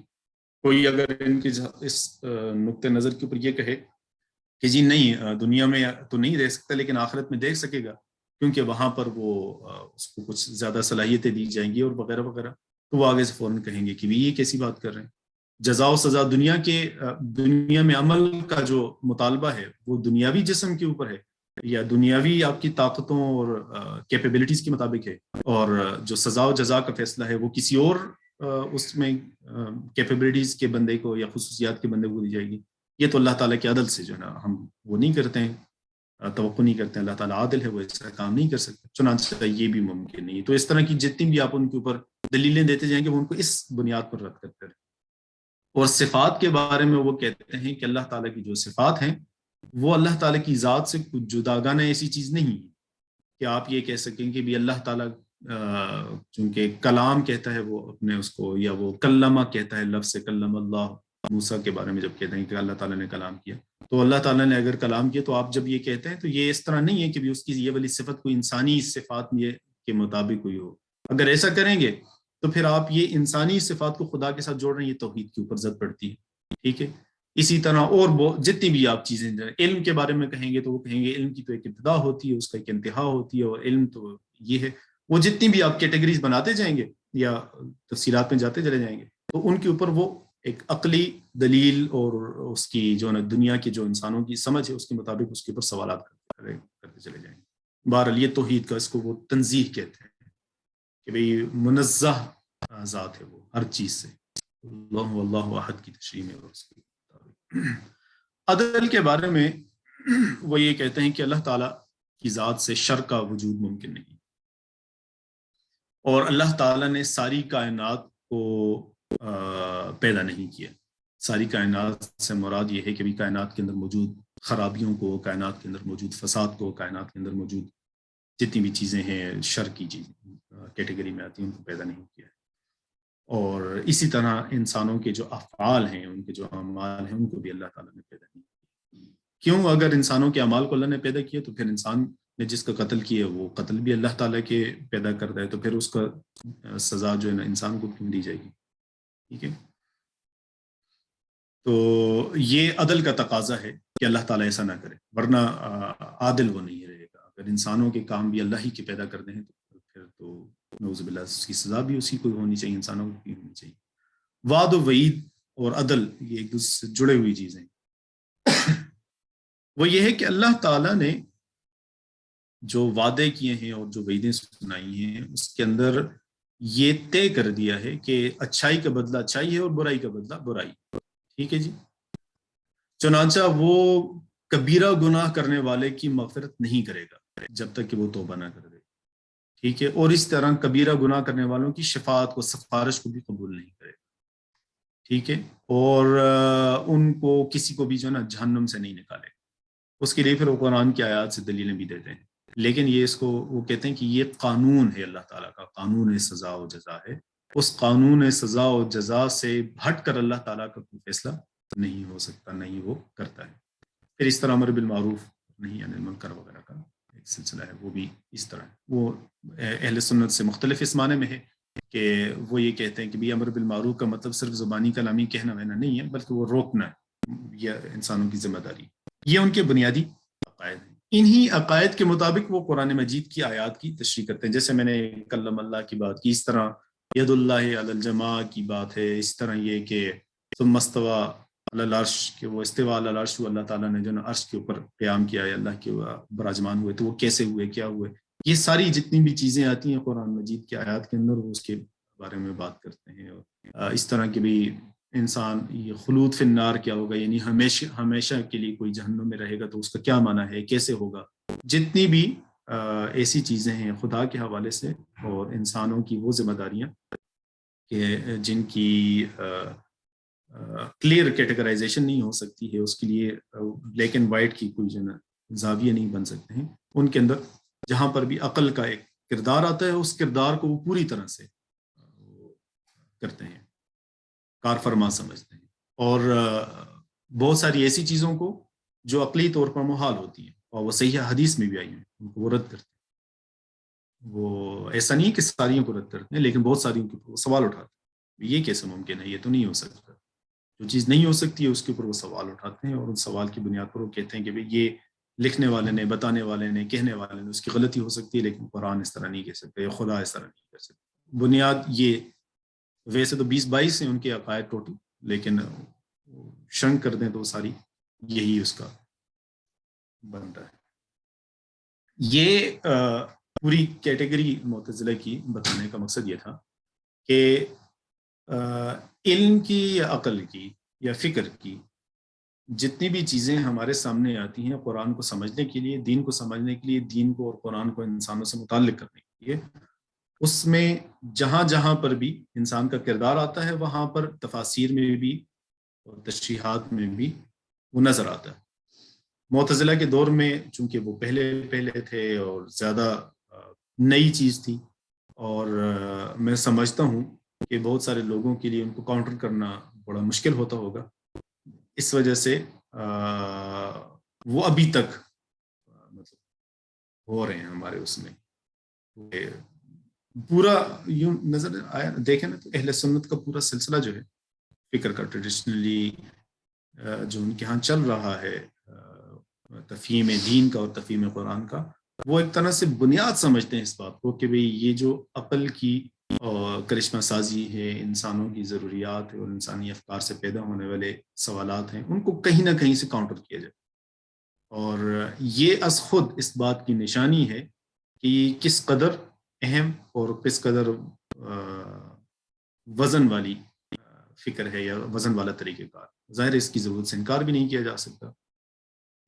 کوئی اگر ان کی اس نقطۂ نظر کے اوپر یہ کہے کہ جی نہیں دنیا میں تو نہیں دیکھ سکتا لیکن آخرت میں دیکھ سکے گا کیونکہ وہاں پر وہ اس کو کچھ زیادہ صلاحیتیں دی جائیں گی اور وغیرہ وغیرہ، تو وہ آگے سے فوراً کہیں گے کہ یہ کیسی بات کر رہے ہیں. جزا و سزا دنیا میں عمل کا جو مطالبہ ہے وہ دنیاوی جسم کے اوپر ہے یا دنیاوی آپ کی طاقتوں اور کیپیبلٹیز کے مطابق ہے، اور جو سزا و جزا کا فیصلہ ہے وہ کسی اور اس میں کیپیبلٹیز کے بندے کو یا خصوصیات کے بندے کو دی جائے گی. یہ تو اللہ تعالیٰ کے عدل سے جو ہے نا ہم وہ نہیں کرتے ہیں، توقع نہیں کرتے ہیں. اللہ تعالیٰ عادل ہے، وہ ایسا کام نہیں کر سکتے، چنانچہ یہ بھی ممکن نہیں. تو اس طرح کی جتنی بھی آپ ان کے اوپر دلیلیں دیتے جائیں گے وہ ان کو اس بنیاد پر رد کرتے ہیں. اور صفات کے بارے میں وہ کہتے ہیں کہ اللہ تعالیٰ کی جو صفات ہیں وہ اللہ تعالیٰ کی ذات سے کچھ جداگانہ ایسی چیز نہیں ہے کہ آپ یہ کہہ سکیں کہ بھی اللہ تعالیٰ چونکہ کلام کہتا ہے وہ اپنے اس کو، یا وہ کلمہ کہتا ہے، لفظ سے کلم اللہ موسیٰ کے بارے میں جب کہتے ہیں کہ اللہ تعالیٰ نے کلام کیا، تو اللہ تعالیٰ نے اگر کلام کیا تو آپ جب یہ کہتے ہیں تو یہ اس طرح نہیں ہے کہ بھی اس کی یہ والی صفت کوئی انسانی صفات کے مطابق ہوئی ہو. اگر ایسا کریں گے تو پھر آپ یہ انسانی صفات کو خدا کے ساتھ جوڑ رہے ہیں، یہ توحید کے اوپر زد پڑتی ہے. ٹھیک ہے. اسی طرح اور جتنی بھی آپ چیزیں علم کے بارے میں کہیں گے تو وہ کہیں گے علم کی تو ایک ابتدا ہوتی ہے، اس کا ایک انتہا ہوتی ہے، اور علم تو یہ ہے. وہ جتنی بھی آپ کیٹیگریز بناتے جائیں گے یا تفصیلات میں جاتے چلے جائیں گے تو ان کے اوپر وہ ایک عقلی دلیل اور اس کی جو نا دنیا کی جو انسانوں کی سمجھ ہے اس کے مطابق اس کے اوپر سوالات کرتے چلے جائیں گے. بہرحال یہ توحید کا اس کو وہ تنزیہ کہتے ہیں کہ بھئی منزہ ذات ہے وہ ہر چیز سے. اللہ واللہ واحد کی تشریح میں اور اس کی عدل کے بارے میں وہ یہ کہتے ہیں کہ اللہ تعالیٰ کی ذات سے شر کا وجود ممکن نہیں، اور اللہ تعالیٰ نے ساری کائنات کو پیدا نہیں کیا. ساری کائنات سے مراد یہ ہے کہ بھی کائنات کے اندر موجود خرابیوں کو، کائنات کے اندر موجود فساد کو، کائنات کے اندر موجود جتنی بھی چیزیں ہیں شر کی چیزیں کیٹیگری میں آتی ہیں ان کو پیدا نہیں کیا ہے. اور اسی طرح انسانوں کے جو افعال ہیں، ان کے جو اعمال ہیں، ان کو بھی اللہ تعالیٰ نے پیدا نہیں کیا. کیوں؟ اگر انسانوں کے اعمال کو اللہ نے پیدا کیا تو پھر انسان نے جس کا قتل کیا وہ قتل بھی اللہ تعالیٰ کے پیدا کرتا ہے، تو پھر اس کا سزا جو ہے نا انسان کو کیوں دی جائے گی؟ ٹھیک ہے. تو یہ عدل کا تقاضا ہے کہ اللہ تعالیٰ ایسا نہ کرے، ورنہ عادل وہ نہیں رہے گا. اگر انسانوں کے کام بھی اللہ ہی کے پیدا کر دیں تو پھر تو نعوذ باللہ اس کی سزا بھی اسی کو ہونی چاہیے، انسانوں کو ہونی چاہیے. وعد و وعید اور عدل یہ ایک دوسرے سے جڑے ہوئی چیزیں. وہ یہ ہے کہ اللہ تعالیٰ نے جو وعدے کیے ہیں اور جو وعیدیں سنائی ہیں اس کے اندر یہ طے کر دیا ہے کہ اچھائی کا بدلہ اچھائی ہے اور برائی کا بدلہ برائی. ٹھیک ہے جی. چنانچہ وہ کبیرہ گناہ کرنے والے کی مغفرت نہیں کرے گا جب تک کہ وہ توبہ نہ کر دے. ٹھیک ہے. اور اس طرح کبیرہ گناہ کرنے والوں کی شفاعت کو، سفارش کو بھی قبول نہیں کرے گا. ٹھیک ہے. اور ان کو کسی کو بھی جو ہے نا جہنم سے نہیں نکالے. اس کے لیے پھر وہ قرآن کی آیات سے دلیلیں بھی دیتے ہیں، لیکن یہ اس کو وہ کہتے ہیں کہ یہ قانون ہے اللہ تعالیٰ کا، قانون سزا و جزا ہے. اس قانون سزا و جزا سے ہٹ کر اللہ تعالیٰ کا کوئی فیصلہ نہیں ہو سکتا، نہیں وہ کرتا ہے. پھر اس طرح امر بالمعروف نہیں عن المنکر وغیرہ کا ایک سلسلہ ہے، وہ بھی اس طرح ہے. وہ اہل سنت سے مختلف اس معنی میں ہے کہ وہ یہ کہتے ہیں کہ بھی امر بالمعروف کا مطلب صرف زبانی کلامی کہنا وہنا نہیں ہے، بلکہ وہ روکنا ہے، یہ انسانوں کی ذمہ داری. یہ ان کے بنیادی عقائد ہیں. انہی عقائد کے مطابق وہ قرآن مجید کی آیات کی تشریح کرتے ہیں. جیسے میں نے کلم اللہ کی بات کی، اس طرح ید اللہ علی الجماع کی بات ہے. اس طرح یہ کہ ثم استوى علی العرش، کہ وہ استوا علی العرش، اللہ تعالیٰ نے جو نا عرش کے اوپر قیام کیا ہے، اللہ کے براجمان ہوئے، تو وہ کیسے ہوئے، کیا ہوئے. یہ ساری جتنی بھی چیزیں آتی ہیں قرآن مجید کی آیات کے اندر وہ اس کے بارے میں بات کرتے ہیں. اور اس طرح کہ بھی انسان یہ خلود فی النار کیا ہوگا، یعنی ہمیشہ کے لیے کوئی جہنم میں رہے گا تو اس کا کیا معنی ہے، کیسے ہوگا. جتنی بھی ایسی چیزیں ہیں خدا کے حوالے سے اور انسانوں کی وہ ذمہ داریاں کہ جن کی کلیئر کیٹیگرائزیشن نہیں ہو سکتی ہے، اس کے لیے بلیک اینڈ وائٹ کی کوئی جو نا زاویے نہیں بن سکتے ہیں، ان کے اندر جہاں پر بھی عقل کا ایک کردار آتا ہے اس کردار کو وہ پوری طرح سے کرتے ہیں، کار فرما سمجھتے ہیں، اور بہت ساری ایسی چیزوں کو جو عقلی طور پر محال ہوتی ہیں اور وہ صحیح حدیث میں بھی آئی ہیں ان کو وہ رد کرتے ہیں۔ وہ ایسا نہیں کہ ساریوں کو رد کرتے ہیں، لیکن بہت ساریوں کے اوپر وہ سوال اٹھاتے ہیں، یہ کیسے ممکن ہے، یہ تو نہیں ہو سکتا۔ جو چیز نہیں ہو سکتی ہے اس کے اوپر وہ سوال اٹھاتے ہیں اور ان سوال کی بنیاد پر وہ کہتے ہیں کہ بھئی یہ لکھنے والے نے، بتانے والے نے، کہنے والے نے اس کی غلطی ہو سکتی ہے، لیکن قرآن اس طرح نہیں کہہ سکتے یا خدا اس طرح نہیں کر سکتے۔ بنیاد یہ، ویسے تو 20-22 ہیں ان کے عقائد ٹوٹل، لیکن شرنک کر دیں تو ساری یہی اس کا بنتا ہے۔ یہ پوری کیٹیگری معتزلہ کی بتانے کا مقصد یہ تھا کہ علم کی یا عقل کی یا فکر کی جتنی بھی چیزیں ہمارے سامنے آتی ہیں قرآن کو سمجھنے کے لیے، دین کو سمجھنے کے لیے، دین کو اور قرآن کو انسانوں سے متعلق کرنے کے لیے، اس میں جہاں جہاں پر بھی انسان کا کردار آتا ہے وہاں پر تفاسیر میں بھی اور تشریحات میں بھی وہ نظر آتا ہے۔ معتزلہ کے دور میں چونکہ وہ پہلے تھے اور زیادہ نئی چیز تھی، اور میں سمجھتا ہوں کہ بہت سارے لوگوں کے لیے ان کو کاؤنٹر کرنا بڑا مشکل ہوتا ہوگا، اس وجہ سے وہ ابھی تک مطلب ہو رہے ہیں ہمارے اس میں پورا یوں نظر آیا دیکھیں نا تو اہل سنت کا پورا سلسلہ جو ہے فکر کا ٹریڈیشنلی جو ان کے ہاں چل رہا ہے، تفہیم دین کا اور تفہیم قرآن کا، وہ ایک طرح سے بنیاد سمجھتے ہیں اس بات کو کہ بھئی یہ جو عقل کی کرشمہ سازی ہے، انسانوں کی ضروریات ہے اور انسانی افکار سے پیدا ہونے والے سوالات ہیں، ان کو کہیں نہ کہیں سے کاؤنٹر کیا جائے۔ اور یہ از خود اس بات کی نشانی ہے کہ کس قدر اہم اور کس قدر وزن والی فکر ہے یا وزن والا طریقہ کار۔ ظاہر ہے اس کی ضرورت سے انکار بھی نہیں کیا جا سکتا۔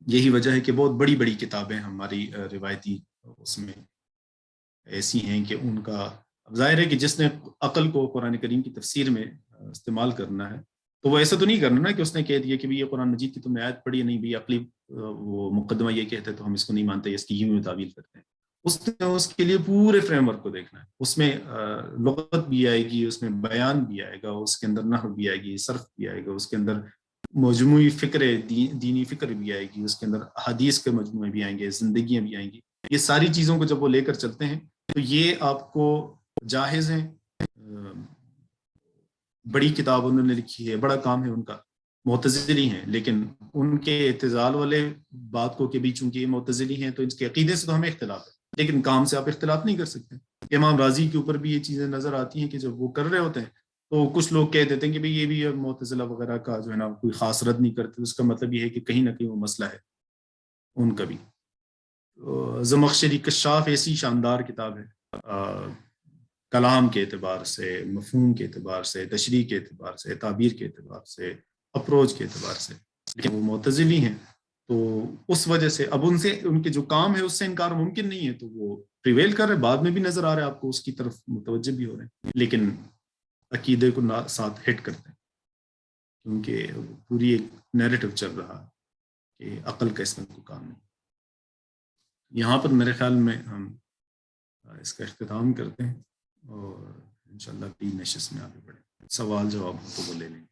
یہی وجہ ہے کہ بہت بڑی بڑی کتابیں ہماری روایتی اس میں ایسی ہیں کہ ان کا ظاہر ہے کہ جس نے عقل کو قرآن کریم کی تفسیر میں استعمال کرنا ہے تو وہ ایسا تو نہیں کرنا نا کہ اس نے کہہ دیا کہ یہ قرآن مجید کی تم نے آیت پڑھی نہیں، بھی عقلی وہ مقدمہ یہ کہتے تو ہم اس کو نہیں مانتے، اس کی یوں تعویل کرتے ہیں۔ اس نے اس کے لیے پورے فریم ورک کو دیکھنا ہے، اس میں لغت بھی آئے گی، اس میں بیان بھی آئے گا، اس کے اندر نحو بھی آئے گی، صرف بھی آئے گا، اس کے اندر مجموعی فکر دینی فکر بھی آئے گی، اس کے اندر حدیث کے مجموعے بھی آئیں گے، زندگیاں بھی آئیں گی۔ یہ ساری چیزوں کو جب وہ لے کر چلتے ہیں تو یہ آپ کو جاہز ہیں، بڑی کتاب انہوں نے لکھی ہے، بڑا کام ہے ان کا، معتزلی ہیں، لیکن ان کے اعتزال والے بات کو کہ بھی چونکہ یہ معتزلی ہیں تو اس کے عقیدے سے تو ہمیں اختلاف ہے، لیکن کام سے آپ اختلاف نہیں کر سکتے۔ امام راضی کے اوپر بھی یہ چیزیں نظر آتی ہیں کہ جب وہ کر رہے ہوتے ہیں تو کچھ لوگ کہہ دیتے ہیں کہ یہ بھی معتزلہ وغیرہ کا جو ہے نا کوئی خاص رد نہیں کرتے، اس کا مطلب یہ ہے کہ کہیں نہ کہیں وہ مسئلہ ہے ان کا بھی۔ زمخشری کشاف ایسی شاندار کتاب ہے، کلام کے اعتبار سے، مفہوم کے اعتبار سے، تشریح کے اعتبار سے، تعبیر کے اعتبار سے، اپروچ کے اعتبار سے، لیکن وہ معتزلی ہیں تو اس وجہ سے اب ان سے ان کے جو کام ہے اس سے انکار ممکن نہیں ہے، تو وہ پریویل کر رہے، بعد میں بھی نظر آ رہا ہے آپ کو، اس کی طرف متوجہ بھی ہو رہے ہیں، لیکن عقیدے کو ساتھ ہٹ کرتے ہیں کیونکہ پوری ایک نیریٹو چل رہا کہ عقل کا اس میں کوئی کام نہیں۔ یہاں پر میرے خیال میں ہم اس کا اختتام کرتے ہیں اور انشاءاللہ 3 نشست میں آگے بڑھیں، سوال جواب ہو تو وہ لے لیں۔